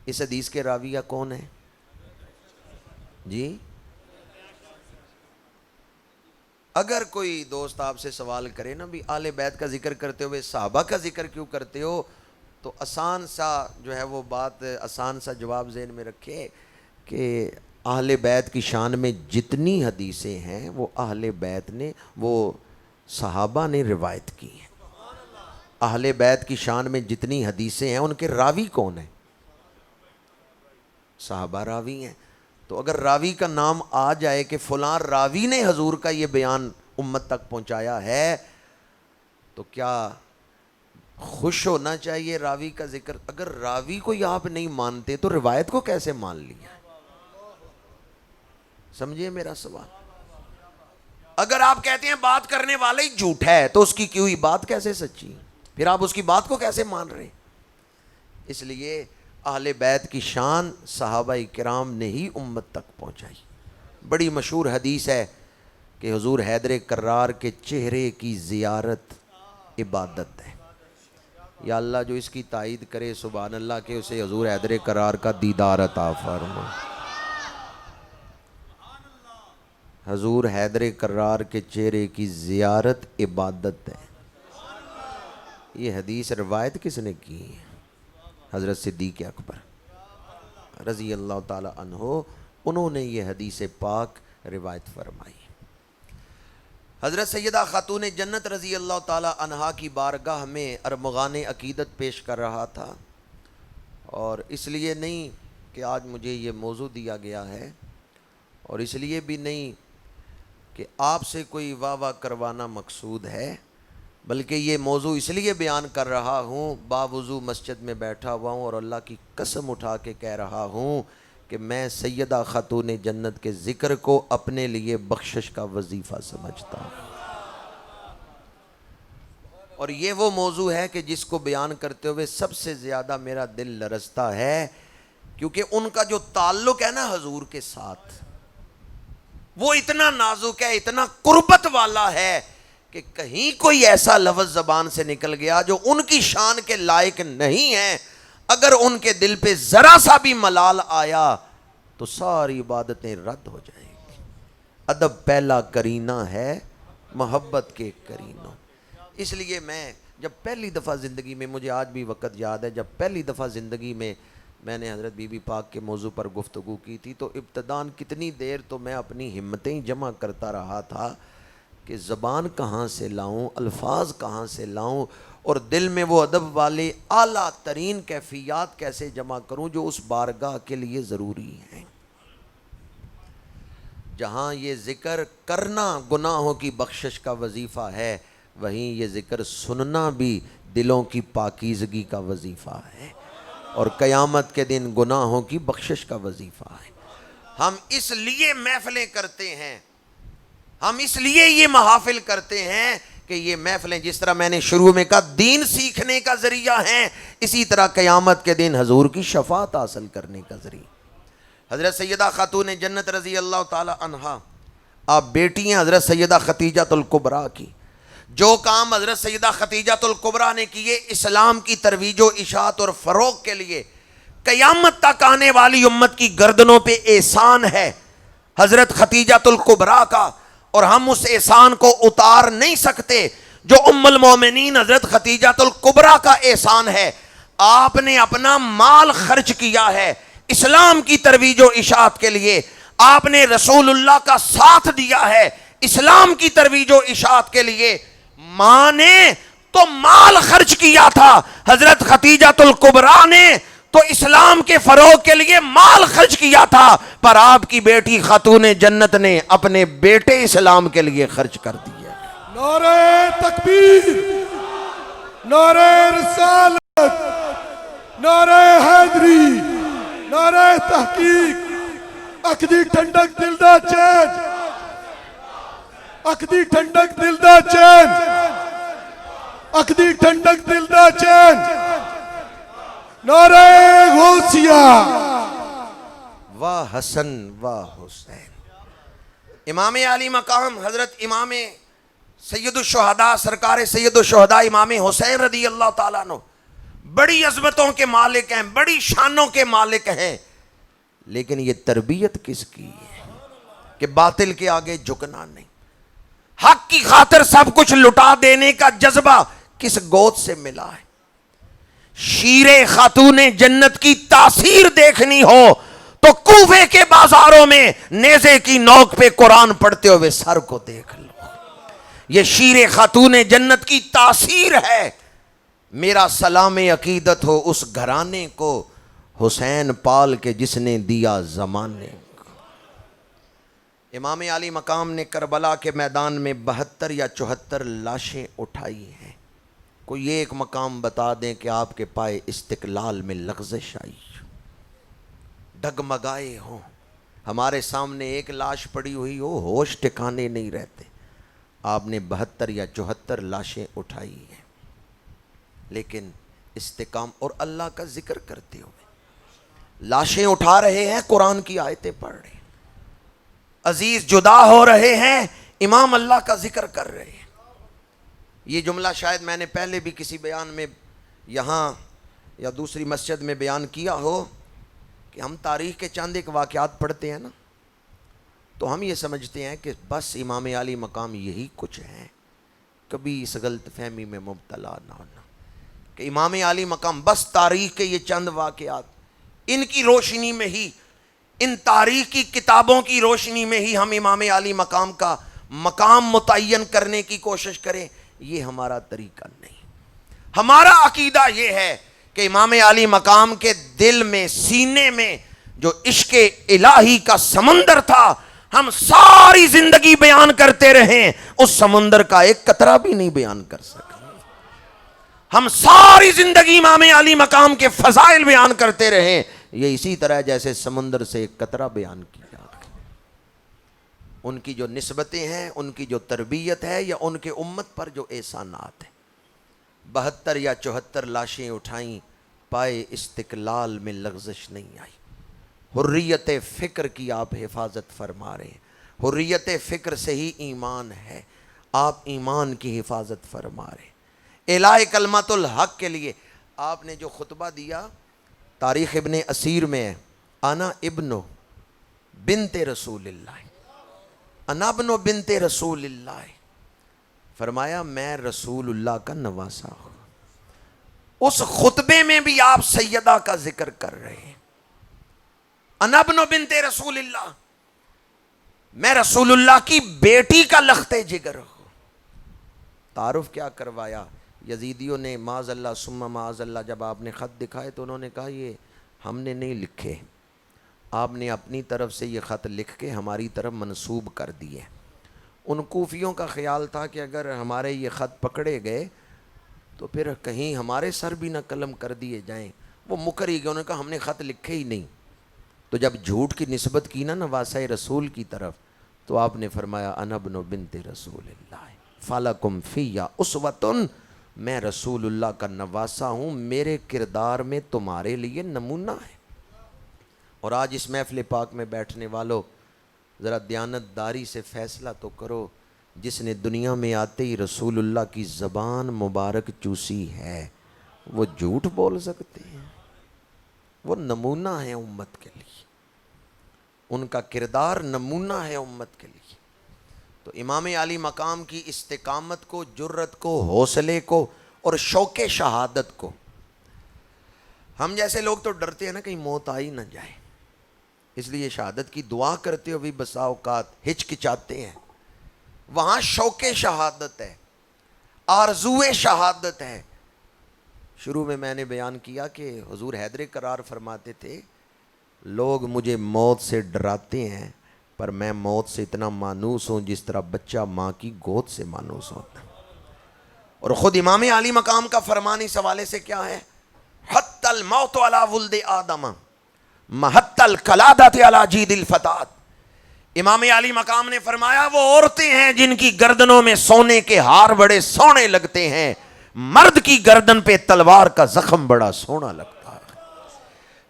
اس حدیث کے راویہ کون ہیں جی؟ اگر کوئی دوست آپ سے سوال کرے نا بھی اہل بیت کا ذکر کرتے ہوئے صحابہ کا ذکر کیوں کرتے ہو، تو آسان سا جو ہے وہ بات، آسان سا جواب ذہن میں رکھے کہ اہل بیت کی شان میں جتنی حدیثیں ہیں وہ اہل بیت نے، وہ صحابہ نے روایت کی ہیں۔ اہل بیت کی شان میں جتنی حدیثیں ہیں ان کے راوی کون ہیں؟ صحابہ راوی ہیں۔ تو اگر راوی کا نام آ جائے کہ فلاں راوی نے حضور کا یہ بیان امت تک پہنچایا ہے تو کیا خوش ہونا چاہیے راوی کا ذکر؟ اگر راوی کو آپ نہیں مانتے تو روایت کو کیسے مان لیا؟ سمجھیے میرا سوال۔ اگر آپ کہتے ہیں بات کرنے والا ہی جھوٹا ہے تو اس کی کی ہوئی بات کیسے سچی؟ پھر آپ اس کی بات کو کیسے مان رہے ہیں؟ اس لیے اہل بیت کی شان صحابہ کرام نے ہی امت تک پہنچائی۔ بڑی مشہور حدیث ہے کہ حضور حیدر کرار کے چہرے کی زیارت عبادت ہے۔ یا اللہ جو اس کی تائید کرے سبحان اللہ کہ اسے حضور حیدر کرار کا دیدار عطا فرما۔ حضور حیدر کرار کے چہرے کی زیارت عبادت ہے۔ یہ حدیث روایت کس نے کی ہے؟ حضرت صدیق اکبر رضی اللہ تعالی عنہ، انہوں نے یہ حدیث پاک روایت فرمائی۔ حضرت سیدہ خاتون جنت رضی اللہ تعالی عنہا کی بارگاہ میں ارمغان عقیدت پیش کر رہا تھا، اور اس لیے نہیں کہ آج مجھے یہ موضوع دیا گیا ہے، اور اس لیے بھی نہیں کہ آپ سے کوئی واہ واہ کروانا مقصود ہے، بلکہ یہ موضوع اس لیے بیان کر رہا ہوں، باوضو مسجد میں بیٹھا ہوا ہوں اور اللہ کی قسم اٹھا کے کہہ رہا ہوں کہ میں سیدہ خاتون جنت کے ذکر کو اپنے لیے بخشش کا وظیفہ سمجھتا ہوں۔ اور یہ وہ موضوع ہے کہ جس کو بیان کرتے ہوئے سب سے زیادہ میرا دل لرزتا ہے، کیونکہ ان کا جو تعلق ہے نا حضور کے ساتھ، وہ اتنا نازک ہے، اتنا قربت والا ہے کہ کہیں کوئی ایسا لفظ زبان سے نکل گیا جو ان کی شان کے لائق نہیں ہے، اگر ان کے دل پہ ذرا سا بھی ملال آیا تو ساری عبادتیں رد ہو جائیں گی۔ ادب پہلا کرینہ ہے محبت کے کرینوں۔ اس لیے میں جب پہلی دفعہ زندگی میں، مجھے آج بھی وقت یاد ہے، جب پہلی دفعہ زندگی میں نے حضرت بی بی پاک کے موضوع پر گفتگو کی تھی، تو ابتداً کتنی دیر تو میں اپنی ہمتیں جمع کرتا رہا تھا کہ زبان کہاں سے لاؤں، الفاظ کہاں سے لاؤں، اور دل میں وہ ادب والے اعلیٰ ترین کیفیات کیسے جمع کروں جو اس بارگاہ کے لیے ضروری ہیں۔ جہاں یہ ذکر کرنا گناہوں کی بخشش کا وظیفہ ہے، وہیں یہ ذکر سننا بھی دلوں کی پاکیزگی کا وظیفہ ہے، اور قیامت کے دن گناہوں کی بخشش کا وظیفہ ہے۔ ہم اس لیے محفلیں کرتے ہیں، ہم اس لیے یہ محافل کرتے ہیں کہ یہ محفلیں جس طرح میں نے شروع میں کہا دین سیکھنے کا ذریعہ ہیں، اسی طرح قیامت کے دن حضور کی شفاعت حاصل کرنے کا ذریعہ۔ حضرت سیدہ خاتون جنت رضی اللہ تعالی عنہا، آپ بیٹی ہیں حضرت سیدہ خدیجہ الکبریٰ کی۔ جو کام حضرت سیدہ خدیجہ الکبریٰ نے کیے اسلام کی ترویج و اشاعت اور فروغ کے لیے، قیامت تک آنے والی امت کی گردنوں پہ احسان ہے حضرت خدیجہ الکبریٰ کا، اور ہم اس احسان کو اتار نہیں سکتے جو ام المومنین حضرت خدیجہ الکبریٰ کا احسان ہے۔ آپ نے اپنا مال خرچ کیا ہے اسلام کی ترویج و اشاعت کے لیے، آپ نے رسول اللہ کا ساتھ دیا ہے اسلام کی ترویج و اشاعت کے لیے۔ ماں نے تو مال خرچ کیا تھا، حضرت خدیجہ الکبریٰ نے تو اسلام کے فروغ کے لیے مال خرچ کیا تھا، پر آپ کی بیٹی خاتون جنت نے اپنے بیٹے اسلام کے لیے خرچ کر دیا۔ نعرہ تکبیر، نعرہ رسالت، نعرہ حیدری، نعرہ تحقیق، اکدی ٹھنڈک دل دا چین، اکدی ٹھنڈک دل دا چین، اکدی ٹھنڈک دل دا چین، نعرہ غوثیہ۔ واہ حسن واہ حسین۔ امام علی مقام حضرت امام سید الشہداء سرکار سید الشہداء امام حسین رضی اللہ تعالیٰ عنہ بڑی عظمتوں کے مالک ہیں، بڑی شانوں کے مالک ہیں، لیکن یہ تربیت کس کی ہے کہ باطل کے آگے جھکنا نہیں، حق کی خاطر سب کچھ لٹا دینے کا جذبہ کس گود سے ملا ہے۔ شیر خاتون جنت کی تاثیر دیکھنی ہو تو کوفے کے بازاروں میں نیزے کی نوک پہ قرآن پڑھتے ہوئے سر کو دیکھ لو، یہ شیر خاتون جنت کی تاثیر ہے۔ میرا سلام عقیدت ہو اس گھرانے کو حسین پال کے جس نے دیا زمانے کو۔ امام علی مقام نے کربلا کے میدان میں 72 یا 74 لاشیں اٹھائی ہیں۔ کوئی ایک مقام بتا دیں کہ آپ کے پائے استقلال میں لغزش آئی، ڈگمگائے ہوں، ہمارے سامنے ایک لاش پڑی ہوئی ہو، ہوش ٹھکانے نہیں رہتے۔ آپ نے 72 یا 74 لاشیں اٹھائی ہیں۔ لیکن استقام اور اللہ کا ذکر کرتے ہوئے لاشیں اٹھا رہے ہیں، قرآن کی آیتیں پڑھ رہے ہیں، عزیز جدا ہو رہے ہیں، امام اللہ کا ذکر کر رہے ہیں۔ یہ جملہ شاید میں نے پہلے بھی کسی بیان میں یہاں یا دوسری مسجد میں بیان کیا ہو کہ ہم تاریخ کے چند ایک واقعات پڑھتے ہیں نا، تو ہم یہ سمجھتے ہیں کہ بس امام عالی مقام یہی کچھ ہے، کبھی اس غلط فہمی میں مبتلا نہ ہونا کہ امام عالی مقام بس تاریخ کے یہ چند واقعات، ان کی روشنی میں ہی، ان تاریخ کی کتابوں کی روشنی میں ہی ہم امام عالی مقام کا مقام متعین کرنے کی کوشش کریں، یہ ہمارا طریقہ نہیں۔ ہمارا عقیدہ یہ ہے کہ امام عالی مقام کے دل میں، سینے میں جو عشق الہی کا سمندر تھا، ہم ساری زندگی بیان کرتے رہیں، اس سمندر کا ایک قطرہ بھی نہیں بیان کر سکے۔ ہم ساری زندگی امام عالی مقام کے فضائل بیان کرتے رہیں، یہ اسی طرح جیسے سمندر سے ایک قطرہ بیان کیا۔ ان کی جو نسبتیں ہیں، ان کی جو تربیت ہے، یا ان کے امت پر جو احسانات ہیں۔ 72 یا 74 لاشیں اٹھائیں، پائے استقلال میں لغزش نہیں آئی۔ حریت فکر کی آپ حفاظت فرما رہے ہیں، حریت فکر سے ہی ایمان ہے، آپ ایمان کی حفاظت فرما رہے ہیں۔ اعلاء کلمت الحق کے لیے آپ نے جو خطبہ دیا، تاریخ ابن اسیر میں ہے، انا ابن بنت رسول اللہ، انا ابن بنت رسول اللہ، فرمایا میں رسول اللہ کا نواسا ہوں۔ اس خطبے میں بھی آپ سیدہ کا ذکر کر رہے ہیں، انا ابن بنت رسول اللہ، میں رسول اللہ کی بیٹی کا لخت جگر ہوں۔ تعارف کیا کروایا؟ یزیدیوں نے معاذ اللہ ثم معاذ اللہ جب آپ نے خط دکھائے تو انہوں نے کہا یہ ہم نے نہیں لکھے، آپ نے اپنی طرف سے یہ خط لکھ کے ہماری طرف منسوب کر دیے۔ ان کوفیوں کا خیال تھا کہ اگر ہمارے یہ خط پکڑے گئے تو پھر کہیں ہمارے سر بھی نہ قلم کر دیے جائیں، وہ مکر ہی گئے، انہوں نے کہا ہم نے خط لکھے ہی نہیں۔ تو جب جھوٹ کی نسبت کی نا نواسۂ رسول کی طرف، تو آپ نے فرمایا انا ابن بنت رسول اللہ فلکم فی اسوۃ، میں رسول اللہ کا نواسا ہوں، میرے کردار میں تمہارے لیے نمونہ ہے۔ اور آج اس محفل پاک میں بیٹھنے والوں، ذرا دیانت داری سے فیصلہ تو کرو، جس نے دنیا میں آتے ہی رسول اللہ کی زبان مبارک چوسی ہے، وہ جھوٹ بول سکتے ہیں؟ وہ نمونہ ہے امت کے لیے، ان کا کردار نمونہ ہے امت کے لیے۔ تو امام عالی مقام کی استقامت کو، جرت کو، حوصلے کو اور شوق شہادت کو، ہم جیسے لوگ تو ڈرتے ہیں نا کہیں موت آئی نہ جائے، اس لیے شہادت کی دعا کرتے ہوئے بسا اوقات ہچکچاتے ہیں۔ وہاں شوق شہادت ہے، آرزو شہادت ہے۔ شروع میں نے بیان کیا کہ حضور حیدر کرار فرماتے تھے، لوگ مجھے موت سے ڈراتے ہیں، پر میں موت سے اتنا مانوس ہوں جس طرح بچہ ماں کی گود سے مانوس ہوتا ہے۔ اور خود امام عالی مقام کا فرمان اس حوالے سے کیا ہے؟ حتی الموت علی ولد آدم محت القلادۃ علی جید الفتات۔ امام عالی مقام نے فرمایا وہ عورتیں ہیں جن کی گردنوں میں سونے کے ہار بڑے سونے لگتے ہیں، مرد کی گردن پہ تلوار کا زخم بڑا سونا لگتا ہے۔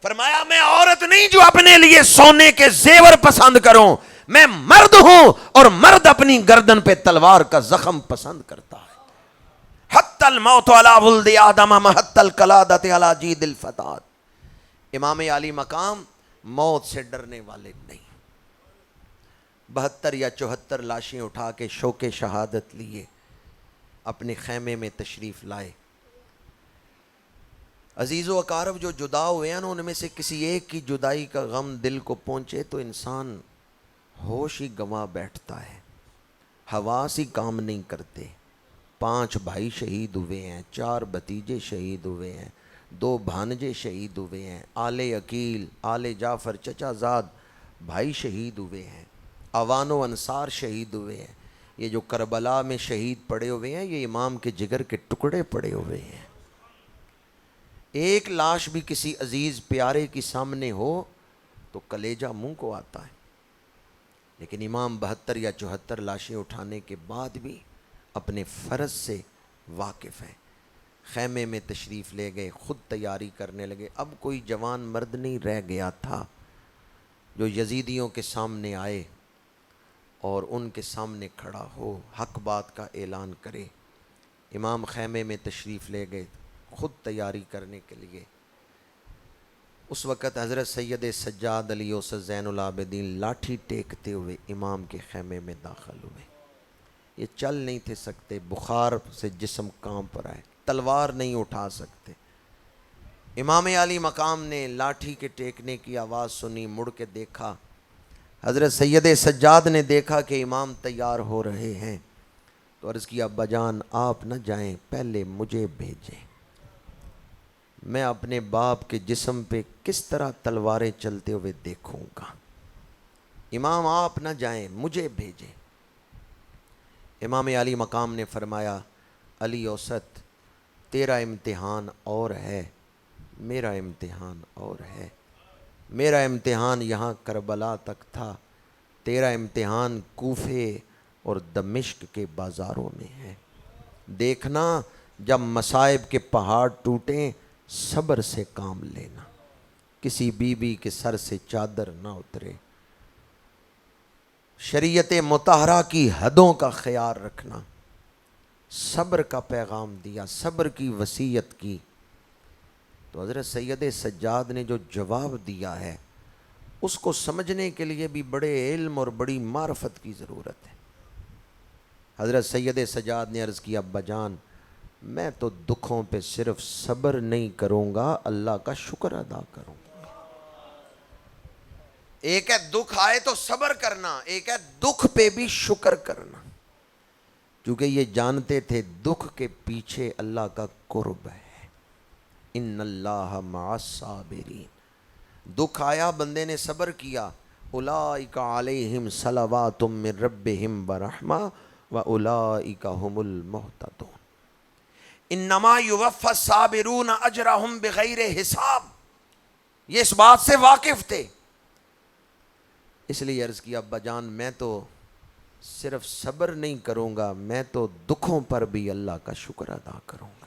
فرمایا میں عورت نہیں جو اپنے لیے سونے کے زیور پسند کروں، میں مرد ہوں اور مرد اپنی گردن پہ تلوار کا زخم پسند کرتا ہے۔ حتی الموت علی ولد آدم محت القلادۃ علی جید الفتات۔ امام عالی مقام موت سے ڈرنے والے نہیں۔ 72 یا 74 لاشیں اٹھا کے شوق شہادت لیے اپنے خیمے میں تشریف لائے۔ عزیز و اقارب جو جدا ہوئے ہیں نا، ان میں سے کسی ایک کی جدائی کا غم دل کو پہنچے تو انسان ہوش ہی گنوا بیٹھتا ہے، حواس ہی کام نہیں کرتے۔ 5 بھائی شہید ہوئے ہیں، 4 بھتیجے شہید ہوئے ہیں، 2 بھانجے شہید ہوئے ہیں، آل عقیل، آل جعفر، چچا زاد بھائی شہید ہوئے ہیں، اوان و انصار شہید ہوئے ہیں۔ یہ جو کربلا میں شہید پڑے ہوئے ہیں، یہ امام کے جگر کے ٹکڑے پڑے ہوئے ہیں۔ ایک لاش بھی کسی عزیز پیارے کی سامنے ہو تو کلیجہ منہ کو آتا ہے، لیکن امام 72 یا 74 لاشیں اٹھانے کے بعد بھی اپنے فرض سے واقف ہیں۔ خیمے میں تشریف لے گئے، خود تیاری کرنے لگے۔ اب کوئی جوان مرد نہیں رہ گیا تھا جو یزیدیوں کے سامنے آئے اور ان کے سامنے کھڑا ہو، حق بات کا اعلان کرے۔ امام خیمے میں تشریف لے گئے خود تیاری کرنے کے لیے۔ اس وقت حضرت سید سجاد علی اوسط زین العابدین لاٹھی ٹیکتے ہوئے امام کے خیمے میں داخل ہوئے۔ یہ چل نہیں تھے سکتے، بخار سے جسم کانپ پر آئے، تلوار نہیں اٹھا سکتے۔ امام علی مقام نے لاٹھی کے ٹیکنے کی آواز سنی، مڑ کے دیکھا، حضرت سید سجاد نے دیکھا کہ امام تیار ہو رہے ہیں، تو عرض کیا ابا جان آپ نہ جائیں، پہلے مجھے بھیجیں، میں اپنے باپ کے جسم پہ کس طرح تلواریں چلتے ہوئے دیکھوں گا۔ امام آپ نہ جائیں، مجھے بھیجیں۔ امام علی مقام نے فرمایا علی اوسط تیرا امتحان اور ہے، میرا امتحان اور ہے۔ میرا امتحان یہاں کربلا تک تھا، تیرا امتحان کوفے اور دمشق کے بازاروں میں ہے۔ دیکھنا جب مصائب کے پہاڑ ٹوٹیں صبر سے کام لینا، کسی بی بی کے سر سے چادر نہ اترے، شریعت مطہرہ کی حدوں کا خیال رکھنا، صبر کا پیغام دیا، صبر کی وصیت کی۔ تو حضرت سید سجاد نے جو جواب دیا ہے اس کو سمجھنے کے لیے بھی بڑے علم اور بڑی معرفت کی ضرورت ہے۔ حضرت سید سجاد نے عرض کیا ابا جان میں تو دکھوں پہ صرف صبر نہیں کروں گا، اللہ کا شکر ادا کروں گا۔ ایک ہے دکھ آئے تو صبر کرنا، ایک ہے دکھ پہ بھی شکر کرنا، کیونکہ یہ جانتے تھے دکھ کے پیچھے اللہ کا قرب ہے۔ ان اللہ مع الصابرین، دکھ آیا بندے نے صبر کیا، اولئک علیہم صلوات من ربہم ورحمہ واولئک هم المہتدون۔ انما یوفی الصابرون اجرہم بغیر حساب، یہ اس بات سے واقف تھے، اس لیے عرض کیا ابا جان میں تو صرف صبر نہیں کروں گا، میں تو دکھوں پر بھی اللہ کا شکر ادا کروں گا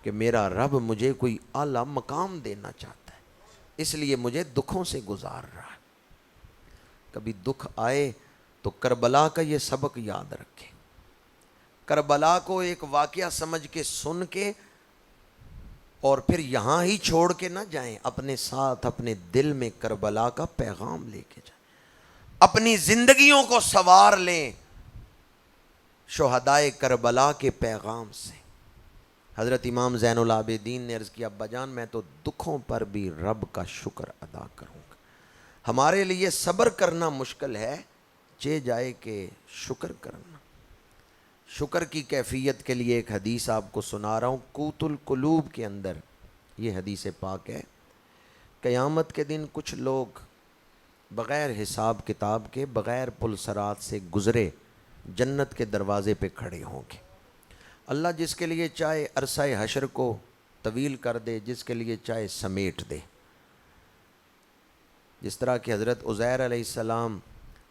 کہ میرا رب مجھے کوئی اعلیٰ مقام دینا چاہتا ہے، اس لیے مجھے دکھوں سے گزار رہا ہے۔ کبھی دکھ آئے تو کربلا کا یہ سبق یاد رکھیں، کربلا کو ایک واقعہ سمجھ کے سن کے اور پھر یہاں ہی چھوڑ کے نہ جائیں، اپنے ساتھ اپنے دل میں کربلا کا پیغام لے کے جائیں، اپنی زندگیوں کو سنوار لیں شہدائے کربلا کے پیغام سے۔ حضرت امام زین العابدین نے عرض کیا ابا جان میں تو دکھوں پر بھی رب کا شکر ادا کروں گا۔ ہمارے لیے صبر کرنا مشکل ہے، چہ جائے کہ شکر کرنا۔ شکر کی کیفیت کے لیے ایک حدیث آپ کو سنا رہا ہوں، قوت القلوب کے اندر یہ حدیث پاک ہے۔ قیامت کے دن کچھ لوگ بغیر حساب کتاب کے، بغیر پل صراط سے گزرے جنت کے دروازے پہ کھڑے ہوں گے۔ اللہ جس کے لیے چاہے عرصہ حشر کو طویل کر دے، جس کے لیے چاہے سمیٹ دے۔ جس طرح کہ حضرت عزیر علیہ السلام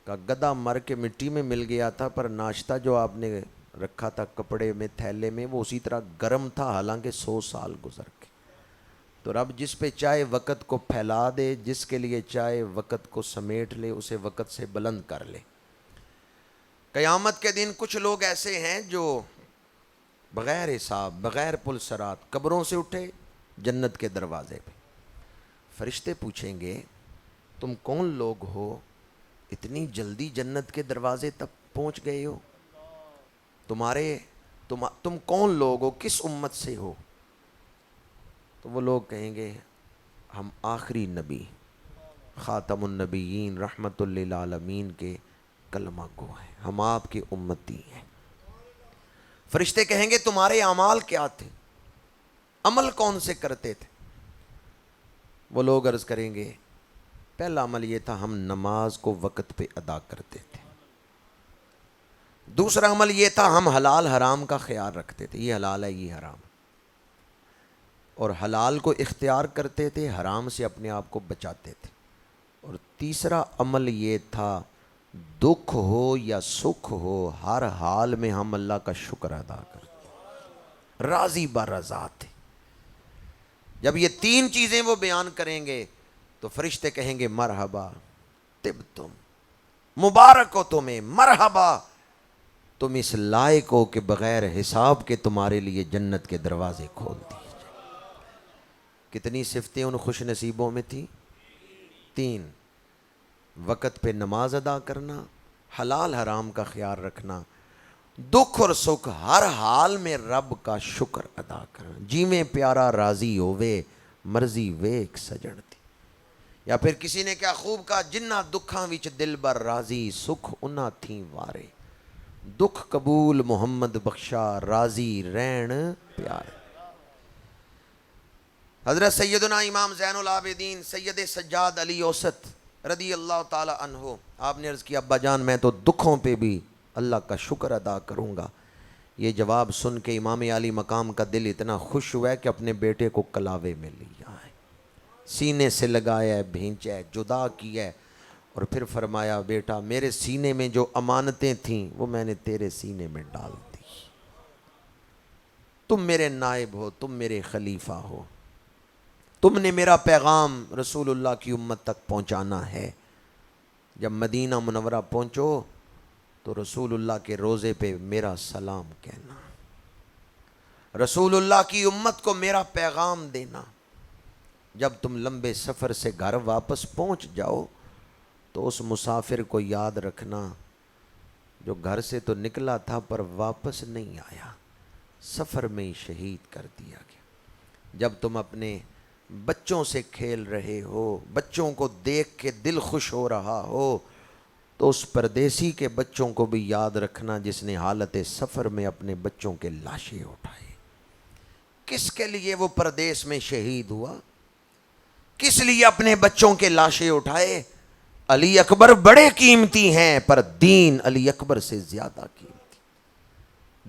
کا گدھا مر کے مٹی میں مل گیا تھا، پر ناشتہ جو آپ نے رکھا تھا کپڑے میں تھیلے میں وہ اسی طرح گرم تھا، حالانکہ 100 سال گزر گئے۔ تو رب جس پہ چاہے وقت کو پھیلا دے، جس کے لیے چاہے وقت کو سمیٹ لے، اسے وقت سے بلند کر لے۔ قیامت کے دن کچھ لوگ ایسے ہیں جو بغیر حساب، بغیر پل صراط قبروں سے اٹھے جنت کے دروازے پہ۔ فرشتے پوچھیں گے تم کون لوگ ہو، اتنی جلدی جنت کے دروازے تک پہنچ گئے ہو؟ تم کون لوگ ہو، کس امت سے ہو؟ تو وہ لوگ کہیں گے ہم آخری نبی خاتم النبیین رحمت للعالمین کے کلمہ گو ہیں، ہم آپ کے امتی ہیں۔ فرشتے کہیں گے تمہارے اعمال کیا تھے، عمل کون سے کرتے تھے؟ وہ لوگ عرض کریں گے پہلا عمل یہ تھا ہم نماز کو وقت پہ ادا کرتے تھے، دوسرا عمل یہ تھا ہم حلال حرام کا خیال رکھتے تھے، یہ حلال ہے یہ حرام، اور حلال کو اختیار کرتے تھے، حرام سے اپنے آپ کو بچاتے تھے، اور تیسرا عمل یہ تھا دکھ ہو یا سکھ ہو ہر حال میں ہم اللہ کا شکر ادا کرتے۔ راضی برضا تھے. جب یہ تین چیزیں وہ بیان کریں گے تو فرشتے کہیں گے مرحبا طبتم، مبارک ہو تمہیں، مرحبا تم اس لائق ہو کہ بغیر حساب کے تمہارے لیے جنت کے دروازے کھول دیے جائیں. کتنی صفتیں ان خوش نصیبوں میں تھیں؟ 3. وقت پہ نماز ادا کرنا، حلال حرام کا خیال رکھنا، دکھ اور سکھ ہر حال میں رب کا شکر ادا کرنا. جیویں پیارا راضی ہووے مرضی ویک سجن دی. یا پھر کسی نے کیا خوب کہا، جنہ دکھاں وچ دل بر راضی سکھ انہاں تھیں وارے. دکھ قبول محمد بخشا راضی رہن پیارے. حضرت سیدنا امام زین العابدین سید سجاد علی اوسط رضی اللہ تعالی عنہ، آپ نے عرض کیا ابا جان میں تو دکھوں پہ بھی اللہ کا شکر ادا کروں گا. یہ جواب سن کے امام علی مقام کا دل اتنا خوش ہوا ہے کہ اپنے بیٹے کو کلاوے میں لیا ہے، سینے سے لگایا ہے، بھینچا ہے، جدا کیا ہے، اور پھر فرمایا بیٹا میرے سینے میں جو امانتیں تھیں وہ میں نے تیرے سینے میں ڈال دی. تم میرے نائب ہو، تم میرے خلیفہ ہو، تم نے میرا پیغام رسول اللہ کی امت تک پہنچانا ہے. جب مدینہ منورہ پہنچو تو رسول اللہ کے روضے پہ میرا سلام کہنا، رسول اللہ کی امت کو میرا پیغام دینا. جب تم لمبے سفر سے گھر واپس پہنچ جاؤ تو اس مسافر کو یاد رکھنا جو گھر سے تو نکلا تھا پر واپس نہیں آیا، سفر میں ہی شہید کر دیا گیا. جب تم اپنے بچوں سے کھیل رہے ہو، بچوں کو دیکھ کے دل خوش ہو رہا ہو، تو اس پردیسی کے بچوں کو بھی یاد رکھنا جس نے حالت سفر میں اپنے بچوں کے لاشیں اٹھائے. کس کے لیے وہ پردیس میں شہید ہوا؟ کس لیے اپنے بچوں کے لاشیں اٹھائے؟ علی اکبر بڑے قیمتی ہیں پر دین علی اکبر سے زیادہ قیمتی.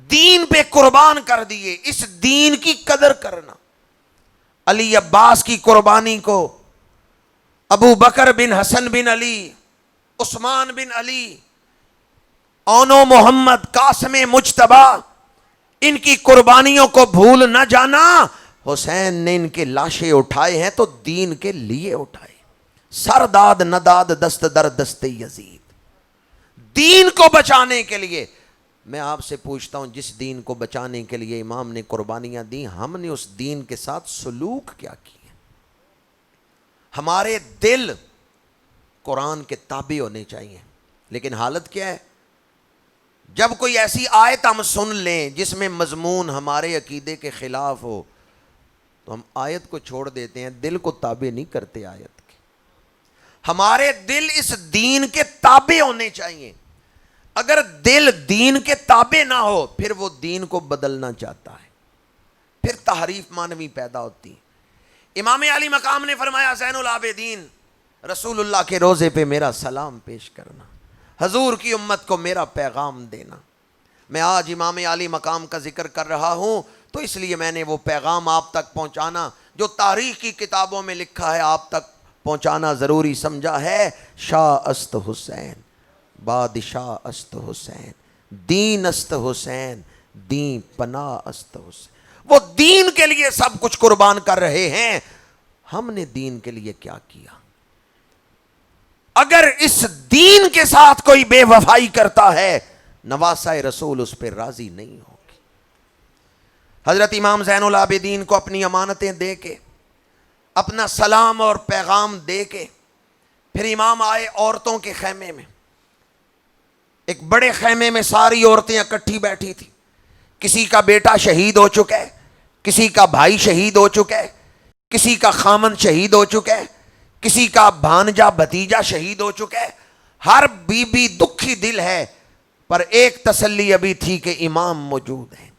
دین پہ قربان کر دیے، اس دین کی قدر کرنا. علی عباس کی قربانی کو ابو بکر بن حسن بن علی، عثمان بن علی، اونو محمد، قاسم مجتبی، ان کی قربانیوں کو بھول نہ جانا. حسین نے ان کے لاشیں اٹھائے ہیں تو دین کے لیے اٹھائے. سر داد نہ داد دست در دست یزید، دین کو بچانے کے لیے. میں آپ سے پوچھتا ہوں جس دین کو بچانے کے لیے امام نے قربانیاں دی، ہم نے اس دین کے ساتھ سلوک کیا کیا؟ ہمارے دل قرآن کے تابع ہونے چاہیے، لیکن حالت کیا ہے؟ جب کوئی ایسی آیت ہم سن لیں جس میں مضمون ہمارے عقیدے کے خلاف ہو تو ہم آیت کو چھوڑ دیتے ہیں، دل کو تابع نہیں کرتے آیت کے. ہمارے دل اس دین کے تابع ہونے چاہیے. اگر دل دین کے تابع نہ ہو پھر وہ دین کو بدلنا چاہتا ہے، پھر تحریف مانوی پیدا ہوتی ہے. امام علی مقام نے فرمایا زین العابدین رسول اللہ کے روضے پہ میرا سلام پیش کرنا، حضور کی امت کو میرا پیغام دینا. میں آج امام علی مقام کا ذکر کر رہا ہوں تو اس لیے میں نے وہ پیغام آپ تک پہنچانا جو تاریخ کی کتابوں میں لکھا ہے آپ تک پہنچانا ضروری سمجھا ہے. شاہ است حسین، بادشاہ است حسین، دین است حسین، دین پناہ است حسین. وہ دین کے لیے سب کچھ قربان کر رہے ہیں. ہم نے دین کے لیے کیا کیا؟ اگر اس دین کے ساتھ کوئی بے وفائی کرتا ہے نواسہ رسول اس پہ راضی نہیں ہوگی. حضرت امام زین العابدین کو اپنی امانتیں دے کے، اپنا سلام اور پیغام دے کے، پھر امام آئے عورتوں کے خیمے میں. ایک بڑے خیمے میں ساری عورتیں اکٹھی بیٹھی تھی. کسی کا بیٹا شہید ہو چکا ہے، کسی کا بھائی شہید ہو چکا ہے، کسی کا خامن شہید ہو چکا ہے، کسی کا بھانجا بھتیجا شہید ہو چکا ہے. ہر بی بی دکھی دل ہے، پر ایک تسلی ابھی تھی کہ امام موجود ہیں.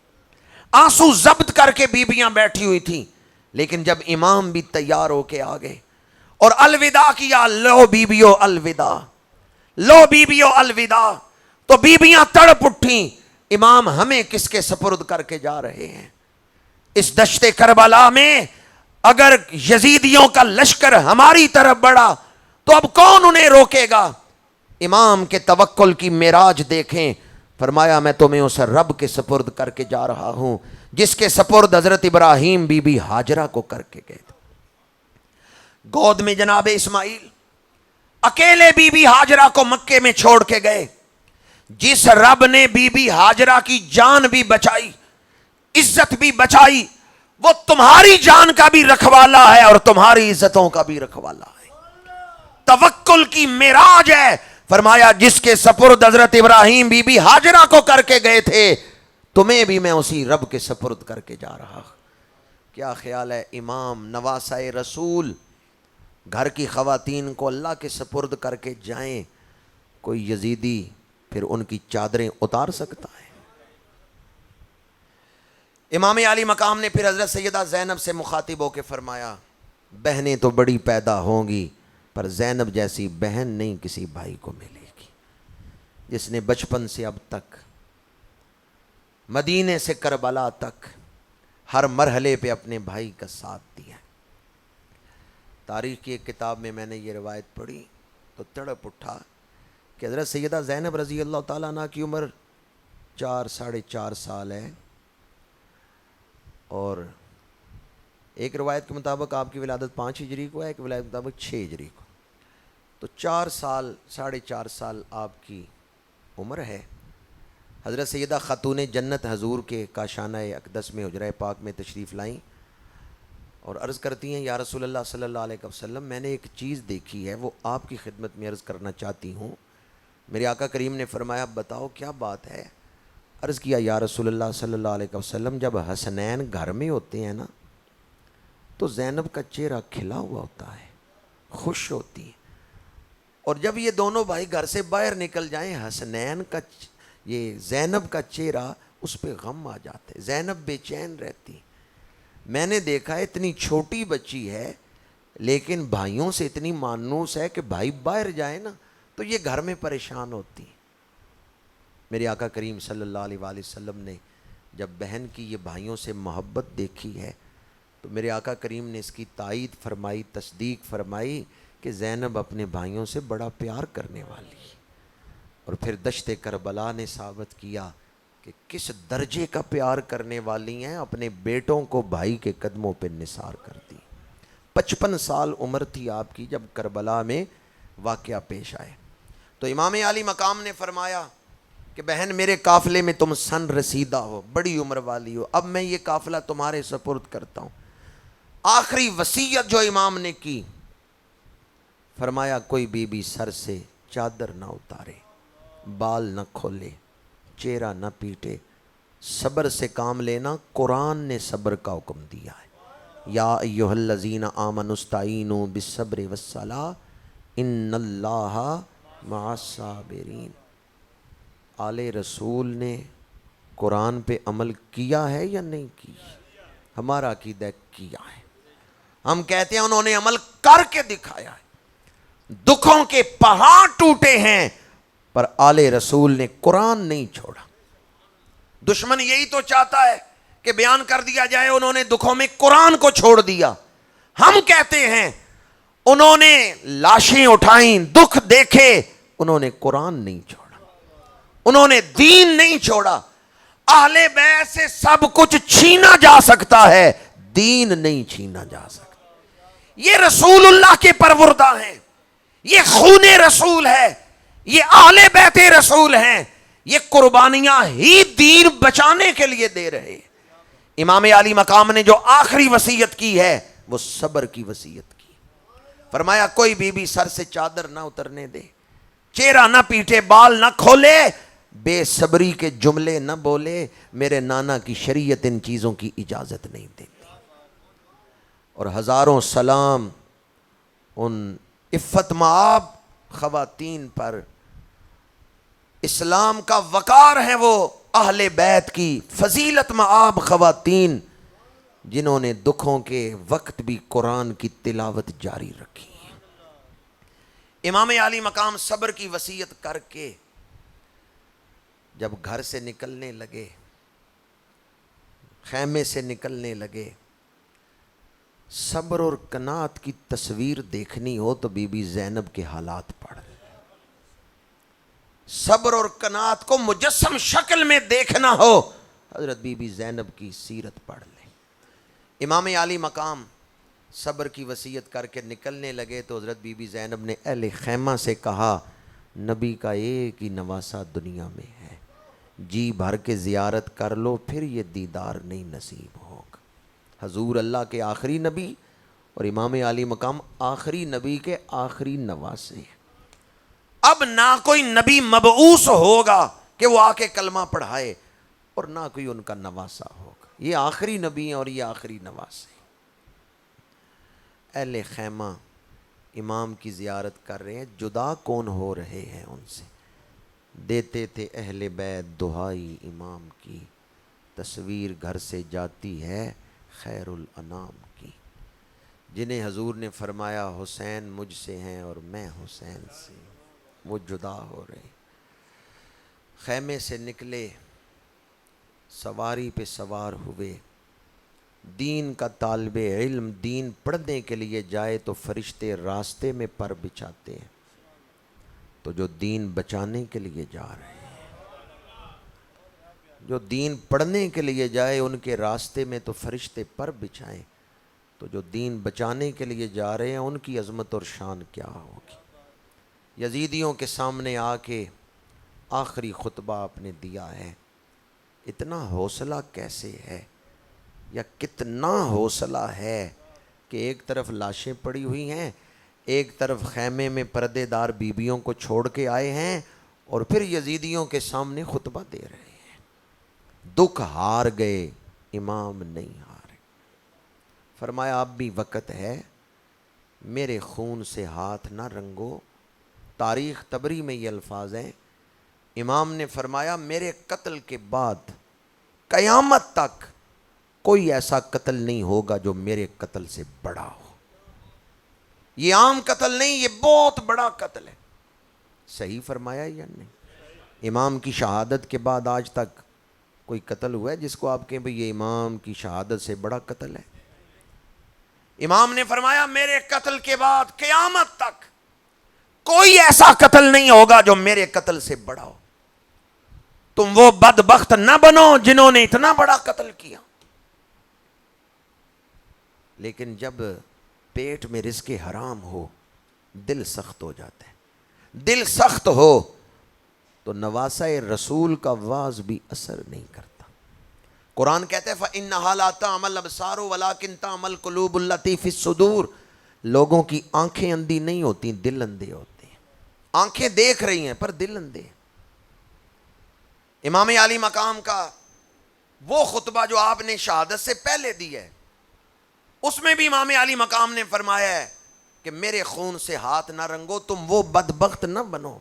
آنسو ضبط کر کے بیبیاں بیٹھی ہوئی تھیں، لیکن جب امام بھی تیار ہو کے آ گئے اور الوداع کیا، لو بیبیو الوداع، لو بیبیو الوداع، تو بیبیاں تڑپ اٹھیں. امام ہمیں کس کے سپرد کر کے جا رہے ہیں؟ اس دشت کربلا میں اگر یزیدیوں کا لشکر ہماری طرف بڑھا تو اب کون انہیں روکے گا؟ امام کے توکل کی معراج دیکھیں فرمایا میں تمہیں اس رب کے سپرد کر کے جا رہا ہوں جس کے سپرد حضرت ابراہیم بی بی ہاجرہ کو کر کے گئے تھے. گود میں جناب اسماعیل اکیلے بی بی ہاجرہ کو مکے میں چھوڑ کے گئے. جس رب نے بی بی ہاجرہ کی جان بھی بچائی, عزت بھی بچائی, وہ تمہاری جان کا بھی رکھوالا ہے اور تمہاری عزتوں کا بھی رکھوالا ہے. توکل کی معراج ہے. فرمایا جس کے سپرد حضرت ابراہیم بی بی ہاجرہ کو کر کے گئے تھے تمہیں بھی میں اسی رب کے سپرد کر کے جا رہا ہوں. کیا خیال ہے امام نواسہ رسول گھر کی خواتین کو اللہ کے سپرد کر کے جائیں, کوئی یزیدی پھر ان کی چادریں اتار سکتا ہے؟ امام علی مقام نے پھر حضرت سیدہ زینب سے مخاطب ہو کے فرمایا بہنیں تو بڑی پیدا ہوں گی پر زینب جیسی بہن نہیں کسی بھائی کو ملے گی جس نے بچپن سے اب تک مدینے سے کربلا تک ہر مرحلے پہ اپنے بھائی کا ساتھ دیا. تاریخ کی ایک کتاب میں میں نے یہ روایت پڑھی تو تڑپ اٹھا کہ حضرت سیدہ زینب رضی اللہ تعالیٰ عنہ کی عمر 4-4.5 سال ہے, اور ایک روایت کے مطابق آپ کی ولادت 5 ہجری کو ہے, ایک روایت کے مطابق 6 ہجری کو. تو 4 سال 4.5 سال آپ کی عمر ہے. حضرت سیدہ خاتون جنت حضور کے کاشانہ اقدس میں حجرہ پاک میں تشریف لائیں اور عرض کرتی ہیں یا رسول اللہ صلی اللہ علیہ وسلم میں نے ایک چیز دیکھی ہے وہ آپ کی خدمت میں عرض کرنا چاہتی ہوں. میرے آقا کریم نے فرمایا بتاؤ کیا بات ہے؟ عرض کیا یا رسول اللہ صلی اللہ علیہ وسلم جب حسنین گھر میں ہوتے ہیں نا تو زینب کا چہرہ کھلا ہوا ہوتا ہے, خوش ہوتی ہے, اور جب یہ دونوں بھائی گھر سے باہر نکل جائیں حسنین کا یہ زینب کا چہرہ اس پہ غم آ جاتا ہے, زینب بے چین رہتی. میں نے دیکھا اتنی چھوٹی بچی ہے لیکن بھائیوں سے اتنی مانوس ہے کہ بھائی باہر جائے نا تو یہ گھر میں پریشان ہوتی. میرے آقا کریم صلی اللہ علیہ وآلہ وسلم نے جب بہن کی یہ بھائیوں سے محبت دیکھی ہے تو میرے آقا کریم نے اس کی تائید فرمائی, تصدیق فرمائی کہ زینب اپنے بھائیوں سے بڑا پیار کرنے والی. اور پھر دشت کربلا نے ثابت کیا کہ کس درجے کا پیار کرنے والی ہیں, اپنے بیٹوں کو بھائی کے قدموں پہ نثار کر دی. 55 سال عمر تھی آپ کی جب کربلا میں واقعہ پیش آئے. تو امام علی مقام نے فرمایا کہ بہن میرے قافلے میں تم سن رسیدہ ہو, بڑی عمر والی ہو, اب میں یہ قافلہ تمہارے سپرد کرتا ہوں. آخری وصیت جو امام نے کی فرمایا کوئی بی بی سر سے چادر نہ اتارے, بال نہ کھولے, چہرہ نہ پیٹے, صبر سے کام لینا. قرآن نے صبر کا حکم دیا ہے, یا ایھا الذین آمنوا استعینوا بالصبر والصلاۃ ان اللہ مع الصابرین. آل رسول نے قرآن پہ عمل کیا ہے یا نہیں کیا؟ ہمارا عقیدہ کیا ہے. ہم کہتے ہیں انہوں نے عمل کر کے دکھایا ہے. دکھوں کے پہاڑ ٹوٹے ہیں پر آل رسول نے قرآن نہیں چھوڑا. دشمن یہی تو چاہتا ہے کہ بیان کر دیا جائے انہوں نے دکھوں میں قرآن کو چھوڑ دیا. ہم کہتے ہیں انہوں نے لاشیں اٹھائیں, دکھ دیکھے, انہوں نے قرآن نہیں چھوڑا, انہوں نے دین نہیں چھوڑا. اہل بیت سے سب کچھ چھینا جا سکتا ہے, دین نہیں چھینا جا سکتا. یہ رسول اللہ کے پروردہ ہیں, یہ خون رسول ہے, یہ اہل بیت رسول ہیں, یہ قربانیاں ہی دین بچانے کے لیے دے رہے. امام علی مقام نے جو آخری وصیت کی ہے وہ صبر کی وصیت کی. فرمایا کوئی بی بی سر سے چادر نہ اترنے دے, چہرہ نہ پیٹے, بال نہ کھولے, بے صبری کے جملے نہ بولے. میرے نانا کی شریعت ان چیزوں کی اجازت نہیں دیتی. اور ہزاروں سلام ان عفت مآب خواتین پر. اسلام کا وقار ہے وہ اہل بیت کی فضیلت مآب خواتین جنہوں نے دکھوں کے وقت بھی قرآن کی تلاوت جاری رکھی. امام علی مقام صبر کی وصیت کر کے جب گھر سے نکلنے لگے, خیمے سے نکلنے لگے, صبر اور قناعت کی تصویر دیکھنی ہو تو بی بی زینب کے حالات پڑھ. صبر اور قناعت کو مجسم شکل میں دیکھنا ہو، حضرت بی بی زینب کی سیرت پڑھ لیں۔ امام عالی مقام صبر کی وصیت کر کے نکلنے لگے تو حضرت بی بی زینب نے اہل خیمہ سے کہا، نبی کا ایک ہی نواسہ دنیا میں ہے، جی بھر کے زیارت کر لو، پھر یہ دیدار نہیں نصیب ہوگا۔ حضور اللہ کے آخری نبی اور امام عالی مقام آخری نبی کے آخری نواسے ہیں۔ اب نہ کوئی نبی مبعوث ہوگا کہ وہ آ کے کلمہ پڑھائے، اور نہ کوئی ان کا نواسہ ہوگا، یہ آخری نبی ہیں اور یہ آخری نواسے ہیں۔ اہل خیمہ امام کی زیارت کر رہے ہیں، جدا کون ہو رہے ہیں ان سے؟ دیتے تھے اہل بیت دہائی امام کی، تصویر گھر سے جاتی ہے خیر الانام کی۔ جنہیں حضور نے فرمایا حسین مجھ سے ہیں اور میں حسین سے، وہ جدا ہو رہے۔ خیمے سے نکلے، سواری پہ سوار ہوئے، دین کا طالب علم دین پڑھنے کے لیے جائے تو فرشتے راستے میں پر بچھاتے ہیں، تو جو دین بچانے کے لیے جا رہے ہیں، جو دین پڑھنے کے لیے جائے ان کے راستے میں تو فرشتے پر بچھائیں، تو جو دین بچانے کے لیے جا رہے ہیں ان کی عظمت اور شان کیا ہوگی۔ یزیدیوں کے سامنے آ کے آخری خطبہ آپ نے دیا ہے، اتنا حوصلہ کیسے ہے، یا کتنا حوصلہ ہے کہ ایک طرف لاشیں پڑی ہوئی ہیں، ایک طرف خیمے میں پردے دار بیویوں کو چھوڑ کے آئے ہیں، اور پھر یزیدیوں کے سامنے خطبہ دے رہے ہیں۔ دکھ ہار گئے، امام نہیں ہارے۔ فرمایا اب بھی وقت ہے، میرے خون سے ہاتھ نہ رنگو۔ تاریخ طبری میں یہ الفاظ ہیں۔ امام نے فرمایا میرے قتل کے بعد قیامت تک کوئی ایسا قتل نہیں ہوگا جو میرے قتل سے بڑا ہو۔ یہ عام قتل نہیں، یہ بہت بڑا قتل ہے۔ صحیح فرمایا یا نہیں؟ امام کی شہادت کے بعد آج تک کوئی قتل ہوا ہے جس کو آپ کہیں بھئی یہ امام کی شہادت سے بڑا قتل ہے؟ امام نے فرمایا میرے قتل کے بعد قیامت تک کوئی ایسا قتل نہیں ہوگا جو میرے قتل سے بڑا ہو۔ تم وہ بدبخت نہ بنو جنہوں نے اتنا بڑا قتل کیا۔ لیکن جب پیٹ میں رزق حرام ہو دل سخت ہو جاتا ہے۔ دل سخت ہو تو نواسہ رسول کا واز بھی اثر نہیں کرتا۔ قرآن کہتے ہیں فَإِنَّهَا لَا تَعْمَى الْأَبْصَارُ وَلَكِنْ تَعْمَى الْقُلُوبُ الَّتِي فِي الصُّدُورِ۔ لوگوں کی آنکھیں اندھی نہیں ہوتی، دل اندھے ہوتے ہیں۔ آنکھیں دیکھ رہی ہیں پر دل اندھے ہیں۔ امام عالی مقام کا وہ خطبہ جو آپ نے شہادت سے پہلے دی ہے، اس میں بھی امام عالی مقام نے فرمایا ہے کہ میرے خون سے ہاتھ نہ رنگو، تم وہ بدبخت نہ بنو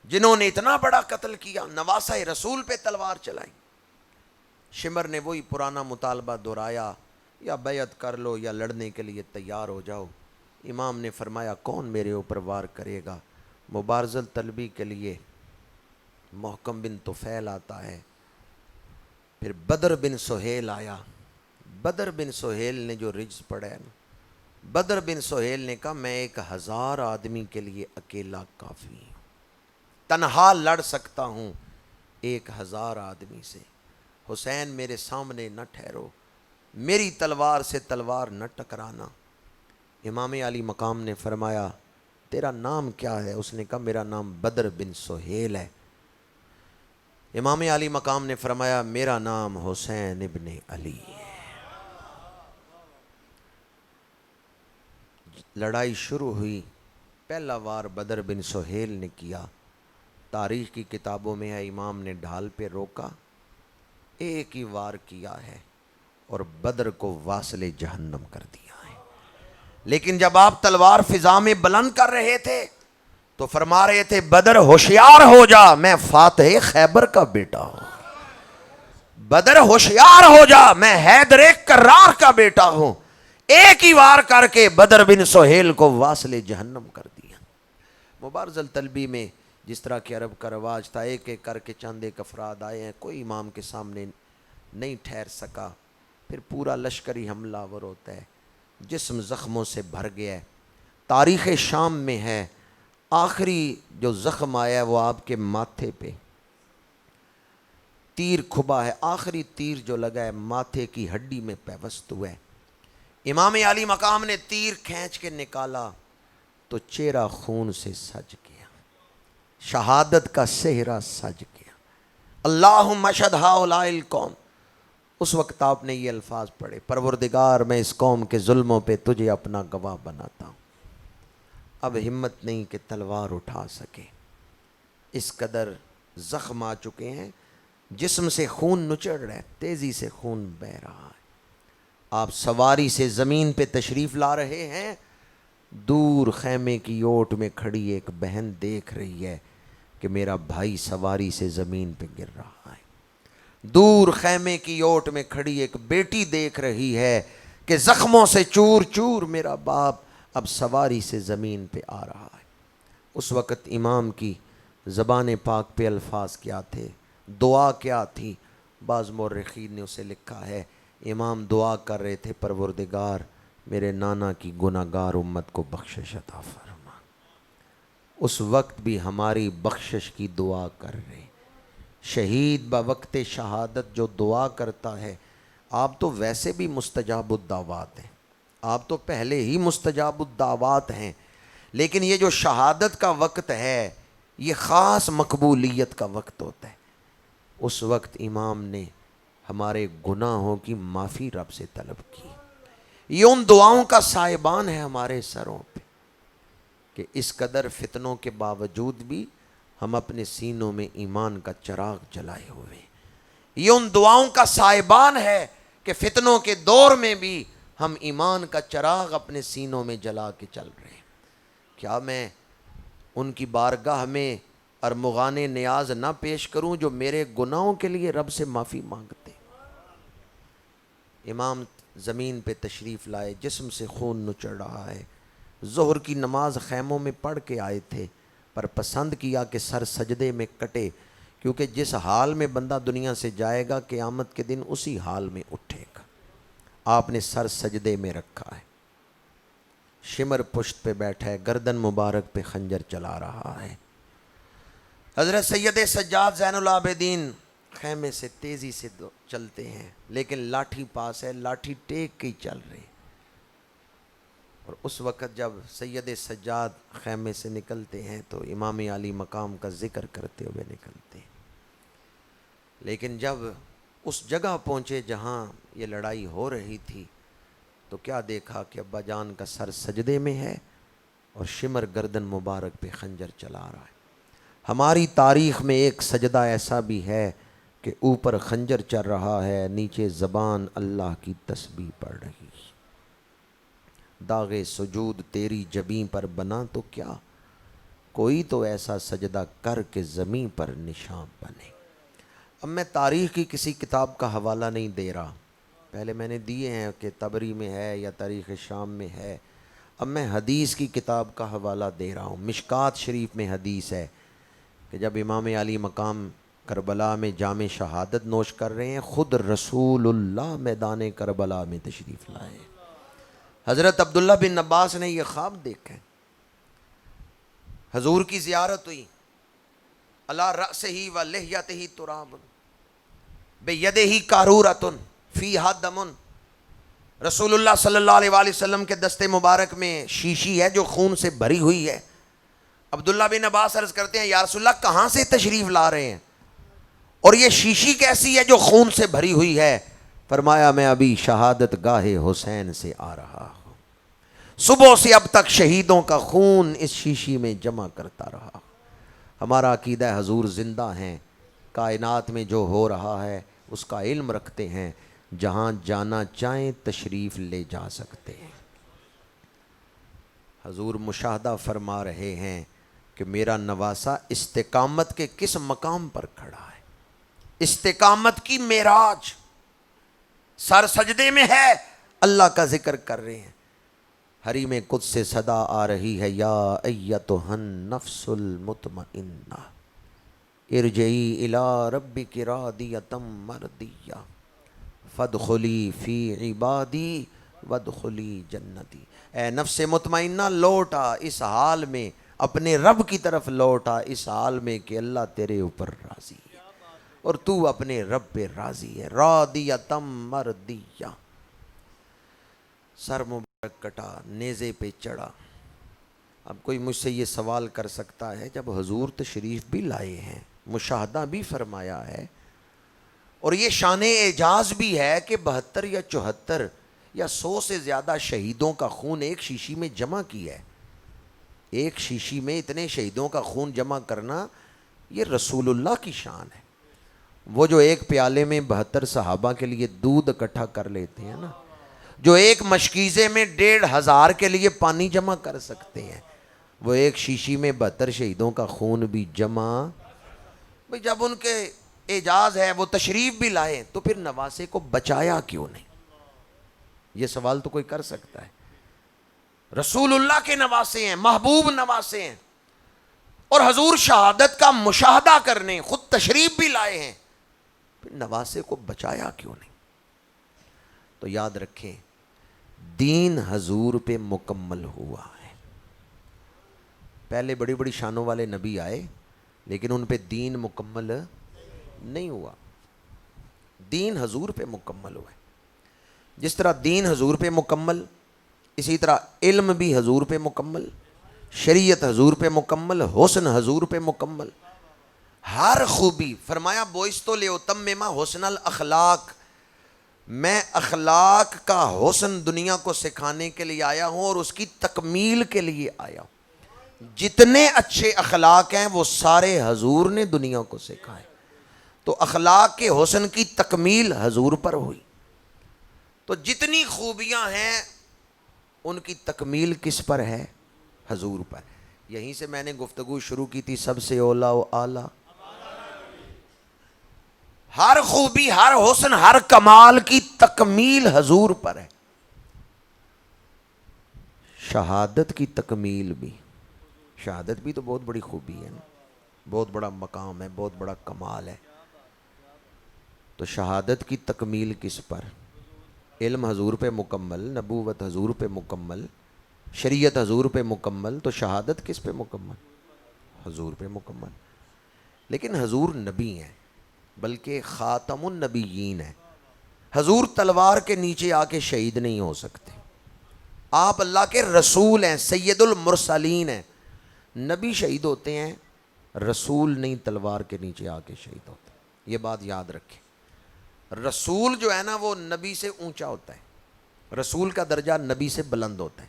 جنہوں نے اتنا بڑا قتل کیا، نواسہ رسول پہ تلوار چلائی۔ شمر نے وہی پرانا مطالبہ دہرایا، یا بیعت کر لو یا لڑنے کے لیے تیار ہو جاؤ۔ امام نے فرمایا کون میرے اوپر وار کرے گا؟ مبارزت طلبی کے لیے محکم بن طفیل آتا ہے، پھر بدر بن سہیل آیا۔ بدر بن سہیل نے جو رجز پڑھا ہے نا، بدر بن سہیل نے کہا میں 1000 آدمی کے لیے اکیلا کافی ہوں، تنہا لڑ سکتا ہوں 1000 آدمی سے۔ حسین میرے سامنے نہ ٹھہرو، میری تلوار سے تلوار نہ ٹکرانا۔ امام علی مقام نے فرمایا تیرا نام کیا ہے؟ اس نے کہا میرا نام بدر بن سہیل ہے۔ امام علی مقام نے فرمایا میرا نام حسین ابن علی ہے۔ لڑائی شروع ہوئی، پہلا وار بدر بن سہیل نے کیا۔ تاریخ کی کتابوں میں ہے امام نے ڈھال پہ روکا، ایک ہی وار کیا ہے اور بدر کو واصل جہنم کر دیا ہے۔ لیکن جب آپ تلوار فضا میں بلند کر رہے تھے تو فرما رہے تھے بدر ہوشیار ہو جا، میں فاتح خیبر کا بیٹا ہوں۔ بدر ہوشیار ہو جا، میں حیدر کرار کا بیٹا ہوں۔ ایک ہی وار کر کے بدر بن سہیل کو واصل جہنم کر دیا۔ مبارزت طلبی میں جس طرح کہ عرب کا رواج تھا، ایک ایک کر کے چند ایک افراد آئے ہیں، کوئی امام کے سامنے نہیں ٹھہر سکا، پھر پورا لشکری حملہ آور ہوتا ہے، جسم زخموں سے بھر گیا ہے۔ تاریخ شام میں ہے آخری جو زخم آیا ہے وہ آپ کے ماتھے پہ تیر کھبا ہے، آخری تیر جو لگا ہے ماتھے کی ہڈی میں پیوست ہوا ہے۔ امام علی مقام نے تیر کھینچ کے نکالا تو چہرہ خون سے سج گیا، شہادت کا صحرا سج گیا۔ اللہم اشہد ہؤلاء القوم، اس وقت آپ نے یہ الفاظ پڑھے، پروردگار میں اس قوم کے ظلموں پہ تجھے اپنا گواہ بناتا ہوں۔ اب ہمت نہیں کہ تلوار اٹھا سکے، اس قدر زخم آ چکے ہیں، جسم سے خون نچڑ رہا ہے، تیزی سے خون بہہ رہا ہے۔ آپ سواری سے زمین پہ تشریف لا رہے ہیں، دور خیمے کی اوٹ میں کھڑی ایک بہن دیکھ رہی ہے کہ میرا بھائی سواری سے زمین پہ گر رہا ہے۔ دور خیمے کی اوٹ میں کھڑی ایک بیٹی دیکھ رہی ہے کہ زخموں سے چور چور میرا باپ اب سواری سے زمین پہ آ رہا ہے۔ اس وقت امام کی زبان پاک پہ الفاظ کیا تھے، دعا کیا تھی؟ بعض مورخین نے اسے لکھا ہے امام دعا کر رہے تھے، پروردگار میرے نانا کی گناہ گار امت کو بخشش عطا فرما۔ اس وقت بھی ہماری بخشش کی دعا کر رہے۔ شہید بوقت شہادت جو دعا کرتا ہے، آپ تو ویسے بھی مستجاب الدعوات ہیں، آپ تو پہلے ہی مستجاب الدعوات ہیں، لیکن یہ جو شہادت کا وقت ہے یہ خاص مقبولیت کا وقت ہوتا ہے۔ اس وقت امام نے ہمارے گناہوں کی معافی رب سے طلب کی۔ یہ ان دعاؤں کا سائبان ہے ہمارے سروں پہ کہ اس قدر فتنوں کے باوجود بھی ہم اپنے سینوں میں ایمان کا چراغ جلائے ہوئے۔ یہ ان دعاؤں کا سائبان ہے کہ فتنوں کے دور میں بھی ہم ایمان کا چراغ اپنے سینوں میں جلا کے چل رہے ہیں۔ کیا میں ان کی بارگاہ میں ارمغان نیاز نہ پیش کروں جو میرے گناہوں کے لیے رب سے معافی مانگتے؟ امام زمین پہ تشریف لائے، جسم سے خون نچڑ رہا ہے۔ ظہر کی نماز خیموں میں پڑھ کے آئے تھے، پر پسند کیا کہ سر سجدے میں کٹے، کیونکہ جس حال میں بندہ دنیا سے جائے گا قیامت کے دن اسی حال میں اٹھے گا۔ آپ نے سر سجدے میں رکھا ہے، شمر پشت پہ بیٹھا ہے، گردن مبارک پہ خنجر چلا رہا ہے۔ حضرت سید سجاد زین العابدین خیمے سے تیزی سے چلتے ہیں، لیکن لاٹھی پاس ہے، لاٹھی ٹیک کے ہی چل رہے ہیں۔ اور اس وقت جب سید سجاد خیمے سے نکلتے ہیں تو امام علی مقام کا ذکر کرتے ہوئے نکلتے ہیں، لیکن جب اس جگہ پہنچے جہاں یہ لڑائی ہو رہی تھی تو کیا دیکھا کہ ابا جان کا سر سجدے میں ہے اور شمر گردن مبارک پہ خنجر چلا رہا ہے۔ ہماری تاریخ میں ایک سجدہ ایسا بھی ہے کہ اوپر خنجر چل رہا ہے، نیچے زبان اللہ کی تسبیح پڑھ رہی ہے۔ داغ سجود تیری جبیں پر بنا تو کیا، کوئی تو ایسا سجدہ کر کے زمین پر نشان بنے۔ اب میں تاریخ کی کسی کتاب کا حوالہ نہیں دے رہا، پہلے میں نے دیے ہیں کہ طبری میں ہے یا تاریخ شام میں ہے، اب میں حدیث کی کتاب کا حوالہ دے رہا ہوں۔ مشکات شریف میں حدیث ہے کہ جب امام علی مقام کربلا میں جام شہادت نوش کر رہے ہیں، خود رسول اللہ میدان کربلا میں تشریف لائے۔ حضرت عبداللہ بن عباس نے یہ خواب دیکھا، حضور کی زیارت ہوئی، علی رأسہ و لحیتہ تراب بیدہ قارورۃ فیہا دم، رسول اللہ صلی اللہ علیہ وآلہ وسلم کے دست مبارک میں شیشی ہے جو خون سے بھری ہوئی ہے۔ عبداللہ بن عباس عرض کرتے ہیں یا رسول اللہ کہاں سے تشریف لا رہے ہیں، اور یہ شیشی کیسی ہے جو خون سے بھری ہوئی ہے؟ فرمایا میں ابھی شہادت گاہ حسین سے آ رہا ہوں، صبح سے اب تک شہیدوں کا خون اس شیشی میں جمع کرتا رہا۔ ہمارا عقیدہ ہے حضور زندہ ہیں، کائنات میں جو ہو رہا ہے اس کا علم رکھتے ہیں، جہاں جانا چاہیں تشریف لے جا سکتے ہیں۔ حضور مشاہدہ فرما رہے ہیں کہ میرا نواسا استقامت کے کس مقام پر کھڑا ہے، استقامت کی معراج، سر سجدے میں ہے، اللہ کا ذکر کر رہے ہیں۔ حریم قدس سے صدا آ رہی ہے یا ایتھا النفس المطمئنہ ارجعی الی ربک راضیۃ مرضیہ فادخلی فی عبادی وادخلی جنتی۔ اے نفس مطمئنہ لوٹا اس حال میں اپنے رب کی طرف لوٹا اس حال میں کہ اللہ تیرے اوپر راضی ہے اور تو اپنے رب پہ راضی ہے. راضیتم مردیہ. سر مبارک کٹا, نیزے پہ چڑھا. اب کوئی مجھ سے یہ سوال کر سکتا ہے جب حضور تشریف بھی لائے ہیں, مشاہدہ بھی فرمایا ہے, اور یہ شان اعجاز بھی ہے کہ 72 یا 74 یا 100 سے زیادہ شہیدوں کا خون ایک شیشی میں جمع کیا ہے. ایک شیشی میں اتنے شہیدوں کا خون جمع کرنا یہ رسول اللہ کی شان ہے. وہ جو ایک پیالے میں 72 صحابہ کے لیے دودھ اکٹھا کر لیتے ہیں نا, جو ایک مشکیزے میں 1500 کے لیے پانی جمع کر سکتے ہیں, وہ ایک شیشی میں 72 شہیدوں کا خون بھی جمع. بھئی جب ان کے اعجاز ہے, وہ تشریف بھی لائے, تو پھر نواسے کو بچایا کیوں نہیں؟ یہ سوال تو کوئی کر سکتا ہے. رسول اللہ کے نواسے ہیں, محبوب نواسے ہیں, اور حضور شہادت کا مشاہدہ کرنے خود تشریف بھی لائے ہیں, پھر نواسے کو بچایا کیوں نہیں؟ تو یاد رکھیں, دین حضور پہ مکمل ہوا ہے. پہلے بڑی بڑی شانوں والے نبی آئے لیکن ان پہ دین مکمل نہیں ہوا. دین حضور پہ مکمل ہوا ہے. جس طرح دین حضور پہ مکمل, اسی طرح علم بھی حضور پہ مکمل, شریعت حضور پہ مکمل, حسن حضور پہ مکمل, ہر خوبی. فرمایا بوئستو لیتمم حسن الاخلاق, میں اخلاق کا حسن دنیا کو سکھانے کے لیے آیا ہوں اور اس کی تکمیل کے لیے آیا ہوں. جتنے اچھے اخلاق ہیں وہ سارے حضور نے دنیا کو سکھائے. تو اخلاق کے حسن کی تکمیل حضور پر ہوئی. تو جتنی خوبیاں ہیں ان کی تکمیل کس پر ہے؟ حضور پر. یہیں سے میں نے گفتگو شروع کی تھی, سب سے اولا و اعلیٰ. ہر خوبی, ہر حسن, ہر کمال کی تکمیل حضور پر ہے. شہادت کی تکمیل بھی, شہادت بھی تو بہت بڑی خوبی ہے نا, بہت بڑا مقام ہے, بہت بڑا کمال ہے. تو شہادت کی تکمیل کس پر؟ علم حضور پہ مکمل, نبوت حضور پہ مکمل, شریعت حضور پہ مکمل, تو شہادت کس پہ مکمل؟ حضور پہ مکمل. لیکن حضور نبی ہیں, بلکہ خاتم النبیین ہیں. حضور تلوار کے نیچے آ کے شہید نہیں ہو سکتے. آپ اللہ کے رسول ہیں, سید المرسلین ہیں. نبی شہید ہوتے ہیں, رسول نہیں تلوار کے نیچے آ کے شہید ہوتے. یہ بات یاد رکھیں. رسول جو ہے نا وہ نبی سے اونچا ہوتا ہے, رسول کا درجہ نبی سے بلند ہوتا ہے.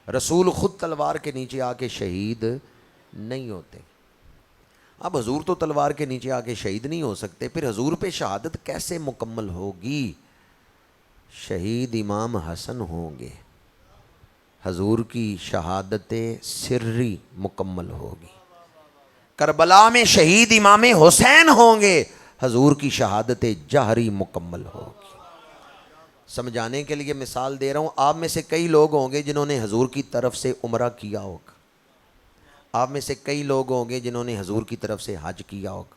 رسول خود تلوار کے نیچے آ کے شہید نہیں ہوتے. اب حضور تو تلوار کے نیچے آ کے شہید نہیں ہو سکتے, پھر حضور پہ شہادت کیسے مکمل ہوگی؟ شہید امام حسن ہوں گے, حضور کی شہادت سری مکمل ہوگی. کربلا میں شہید امام حسین ہوں گے, حضور کی شہادت جہری مکمل ہوگی. سمجھانے کے لیے مثال دے رہا ہوں. آپ میں سے کئی لوگ ہوں گے جنہوں نے حضور کی طرف سے عمرہ کیا ہوگا. آپ میں سے کئی لوگ ہوں گے جنہوں نے حضور کی طرف سے حج کیا ہوگا.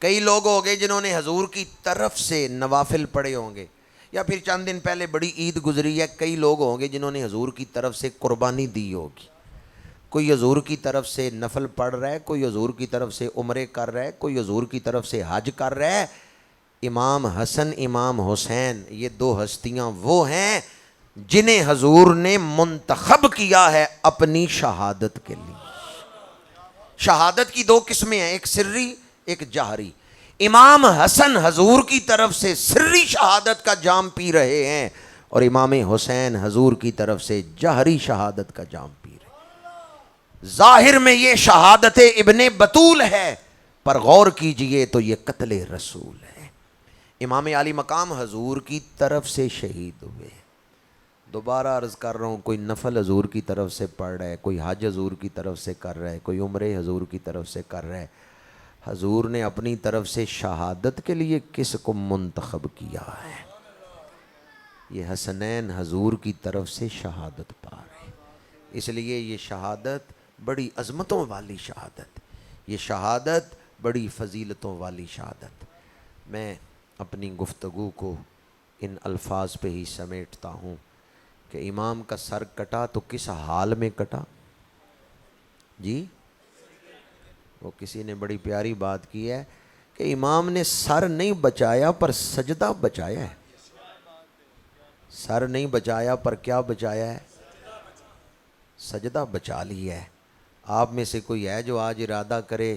کئی لوگ ہوں گے جنہوں نے حضور کی طرف سے نوافل پڑھے ہوں گے, یا پھر چند دن پہلے بڑی عید گزری ہے, کئی لوگ ہوں گے جنہوں نے حضور کی طرف سے قربانی دی ہوگی. کوئی حضور کی طرف سے نفل پڑھ رہا ہے, کوئی حضور کی طرف سے عمرے کر رہا ہے, کوئی حضور کی طرف سے حج کر رہا ہے. امام حسن, امام حسین, یہ دو ہستیاں وہ ہیں جنہیں حضور نے منتخب کیا ہے اپنی شہادت کے لیے. شہادت کی دو قسمیں ہیں, ایک سری, ایک جہری. امام حسن حضور کی طرف سے سری شہادت کا جام پی رہے ہیں, اور امام حسین حضور کی طرف سے جہری شہادت کا جام پی رہے ہیں. ظاہر میں یہ شہادت ابن بطول ہے, پر غور کیجئے تو یہ قتل رسول ہے. امام عالی مقام حضور کی طرف سے شہید ہوئے. دوبارہ عرض کر رہا ہوں, کوئی نفل حضور کی طرف سے پڑھ رہا ہے, کوئی حج حضور کی طرف سے کر رہا ہے, کوئی عمرے حضور کی طرف سے کر رہا ہے. حضور نے اپنی طرف سے شہادت کے لیے کس کو منتخب کیا ہے؟ یہ حسنین حضور کی طرف سے شہادت پا رہے ہیں. اس لیے یہ شہادت بڑی عظمتوں والی شہادت, یہ شہادت بڑی فضیلتوں والی شہادت. میں اپنی گفتگو کو ان الفاظ پہ ہی سمیٹتا ہوں کہ امام کا سر کٹا تو کس حال میں کٹا؟ جی وہ کسی نے بڑی پیاری بات کی ہے کہ امام نے سر نہیں بچایا پر سجدہ بچایا ہے. سر نہیں بچایا پر کیا بچایا ہے؟ سجدہ بچا لیا ہے. آپ میں سے کوئی ہے جو آج ارادہ کرے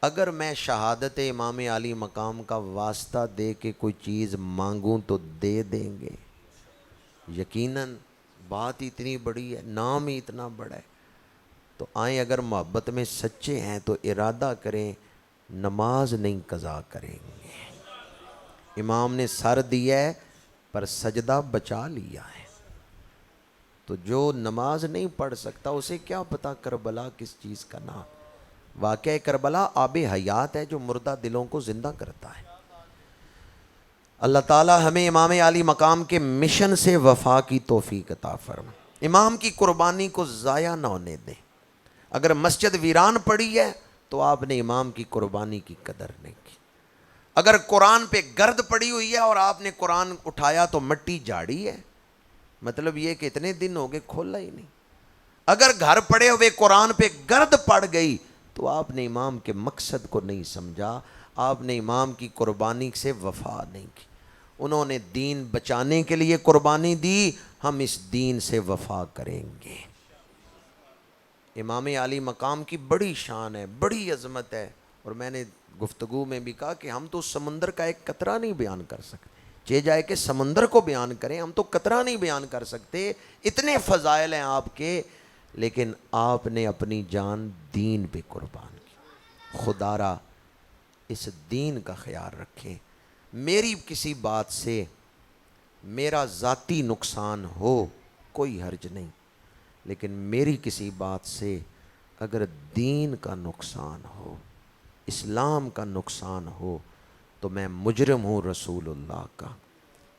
اگر میں شہادت امام علی مقام کا واسطہ دے کے کوئی چیز مانگوں تو دے دیں گے؟ یقیناً بات اتنی بڑی ہے، نام ہی اتنا بڑا ہے. تو آئیں اگر محبت میں سچے ہیں تو ارادہ کریں نماز نہیں قضا کریں گے. امام نے سر دیا ہے پر سجدہ بچا لیا ہے. تو جو نماز نہیں پڑھ سکتا اسے کیا پتا کربلا کس چیز کا نام. واقعہ کربلا آب حیات ہے جو مردہ دلوں کو زندہ کرتا ہے. اللہ تعالی ہمیں امام علی مقام کے مشن سے وفا کی توفیق عطا فرمائے. امام کی قربانی کو ضائع نہ ہونے دیں. اگر مسجد ویران پڑی ہے تو آپ نے امام کی قربانی کی قدر نہیں کی. اگر قرآن پہ گرد پڑی ہوئی ہے اور آپ نے قرآن اٹھایا تو مٹی جھاڑی ہے، مطلب یہ کہ اتنے دن ہو گئے کھولا ہی نہیں. اگر گھر پڑے ہوئے قرآن پہ گرد پڑ گئی تو آپ نے امام کے مقصد کو نہیں سمجھا، آپ نے امام کی قربانی سے وفا نہیں کی. انہوں نے دین بچانے کے لیے قربانی دی، ہم اس دین سے وفا کریں گے. امام علی مقام کی بڑی شان ہے، بڑی عظمت ہے. اور میں نے گفتگو میں بھی کہا کہ ہم تو سمندر کا ایک قطرہ نہیں بیان کر سکتے. چاہے جائے کہ سمندر کو بیان کریں، ہم تو قطرہ نہیں بیان کر سکتے. اتنے فضائل ہیں آپ کے، لیکن آپ نے اپنی جان دین پہ قربان کی. خدا را اس دین کا خیال رکھیں. میری کسی بات سے میرا ذاتی نقصان ہو کوئی حرج نہیں، لیکن میری کسی بات سے اگر دین کا نقصان ہو، اسلام کا نقصان ہو تو میں مجرم ہوں رسول اللہ کا.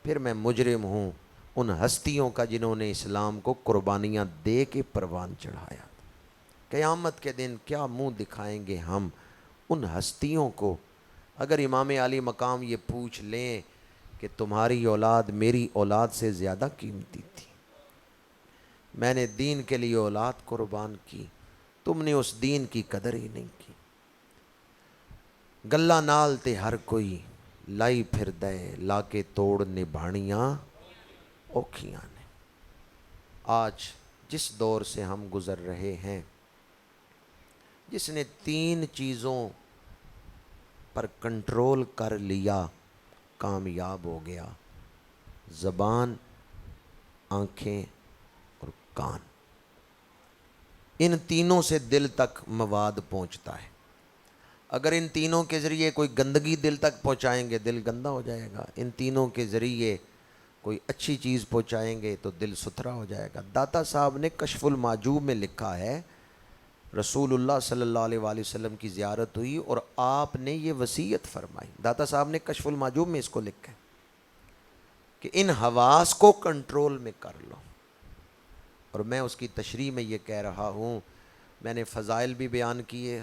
پھر میں مجرم ہوں ان ہستیوں کا جنہوں نے اسلام کو قربانیاں دے کے پروان چڑھایا. قیامت کے دن کیا منہ دکھائیں گے ہم ان ہستیوں کو اگر امام علی مقام یہ پوچھ لیں کہ تمہاری اولاد میری اولاد سے زیادہ قیمتی تھی، میں نے دین کے لیے اولاد قربان کی، تم نے اس دین کی قدر ہی نہیں کی. گلہ نال تے ہر کوئی لائی پھر دے لا کے توڑ نبھاڑیاں اوکھیاں نے. آج جس دور سے ہم گزر رہے ہیں، جس نے 3 چیزوں پر کنٹرول کر لیا کامیاب ہو گیا: زبان، آنکھیں اور کان. ان تینوں سے دل تک مواد پہنچتا ہے. اگر ان تینوں کے ذریعے کوئی گندگی دل تک پہنچائیں گے دل گندا ہو جائے گا. ان تینوں کے ذریعے کوئی اچھی چیز پہنچائیں گے تو دل ستھرا ہو جائے گا. داتا صاحب نے کشف المعجوب میں لکھا ہے رسول اللہ صلی اللہ علیہ وآلہ وسلم کی زیارت ہوئی اور آپ نے یہ وصیت فرمائی. داتا صاحب نے کشف المعجوب میں اس کو لکھا ہے کہ ان حواس کو کنٹرول میں کر لو. اور میں اس کی تشریح میں یہ کہہ رہا ہوں، میں نے فضائل بھی بیان کیے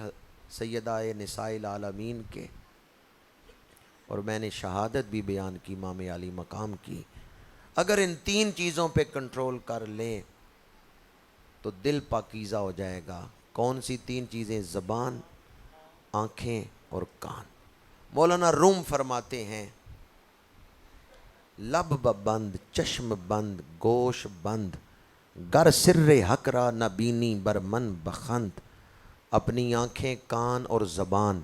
سیدہ نساء العالمین کے، اور میں نے شہادت بھی بیان کی امام علی مقام کی. اگر ان 3 چیزوں پہ کنٹرول کر لیں تو دل پاکیزہ ہو جائے گا. کون سی 3 چیزیں؟ زبان، آنکھیں اور کان. مولانا روم فرماتے ہیں لب بند چشم بند گوش بند گر سر حق را نہ بینی برمن بخند. اپنی آنکھیں، کان اور زبان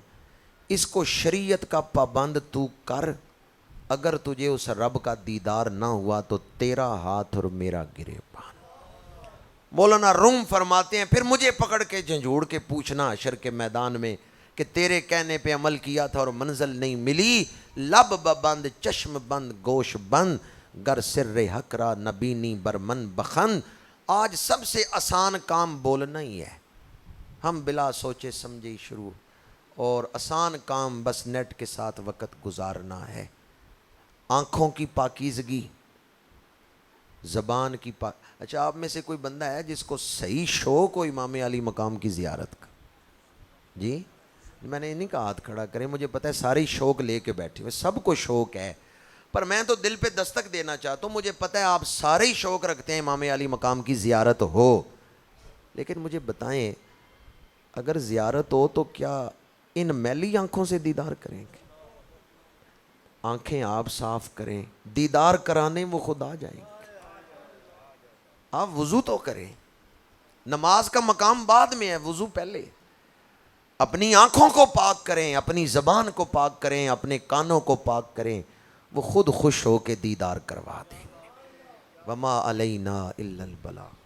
اس کو شریعت کا پابند تو کر. اگر تجھے اس رب کا دیدار نہ ہوا تو تیرا ہاتھ اور میرا گریبان. مولانا روم فرماتے ہیں پھر مجھے پکڑ کے جھنجھوڑ کے پوچھنا حشر کے میدان میں کہ تیرے کہنے پہ عمل کیا تھا اور منزل نہیں ملی. لب بند چشم بند گوش بند گر سر حق را نبینی برمن بخند. آج سب سے آسان کام بولنا ہی ہے. ہم بلا سوچے سمجھے شروع، اور آسان کام بس نیٹ کے ساتھ وقت گزارنا ہے. آنکھوں کی پاکیزگی، زبان کی اچھا آپ میں سے کوئی بندہ ہے جس کو صحیح شوق ہو امام علی مقام کی زیارت کا؟ جی میں نے نہیں کہا ہاتھ کھڑا کریں، مجھے پتہ ہے ساری شوق لے کے بیٹھے ہوئے، سب کو شوق ہے، پر میں تو دل پہ دستک دینا چاہتا ہوں. مجھے پتہ ہے آپ سارے ہی شوق رکھتے ہیں امام علی مقام کی زیارت ہو، لیکن مجھے بتائیں اگر زیارت ہو تو کیا ان میلی آنکھوں سے دیدار کریں گے؟ آنکھیں آپ صاف کریں، دیدار کرانے وہ خود آ جائیں گے۔ آپ وضو تو کریں، نماز کا مقام بعد میں ہے، وضو پہلے۔ اپنی آنکھوں کو پاک کریں، اپنی زبان کو پاک کریں، اپنے کانوں کو پاک کریں، وہ خود خوش ہو کے دیدار کروا دیں گے۔ وما علینا الا البلاغ۔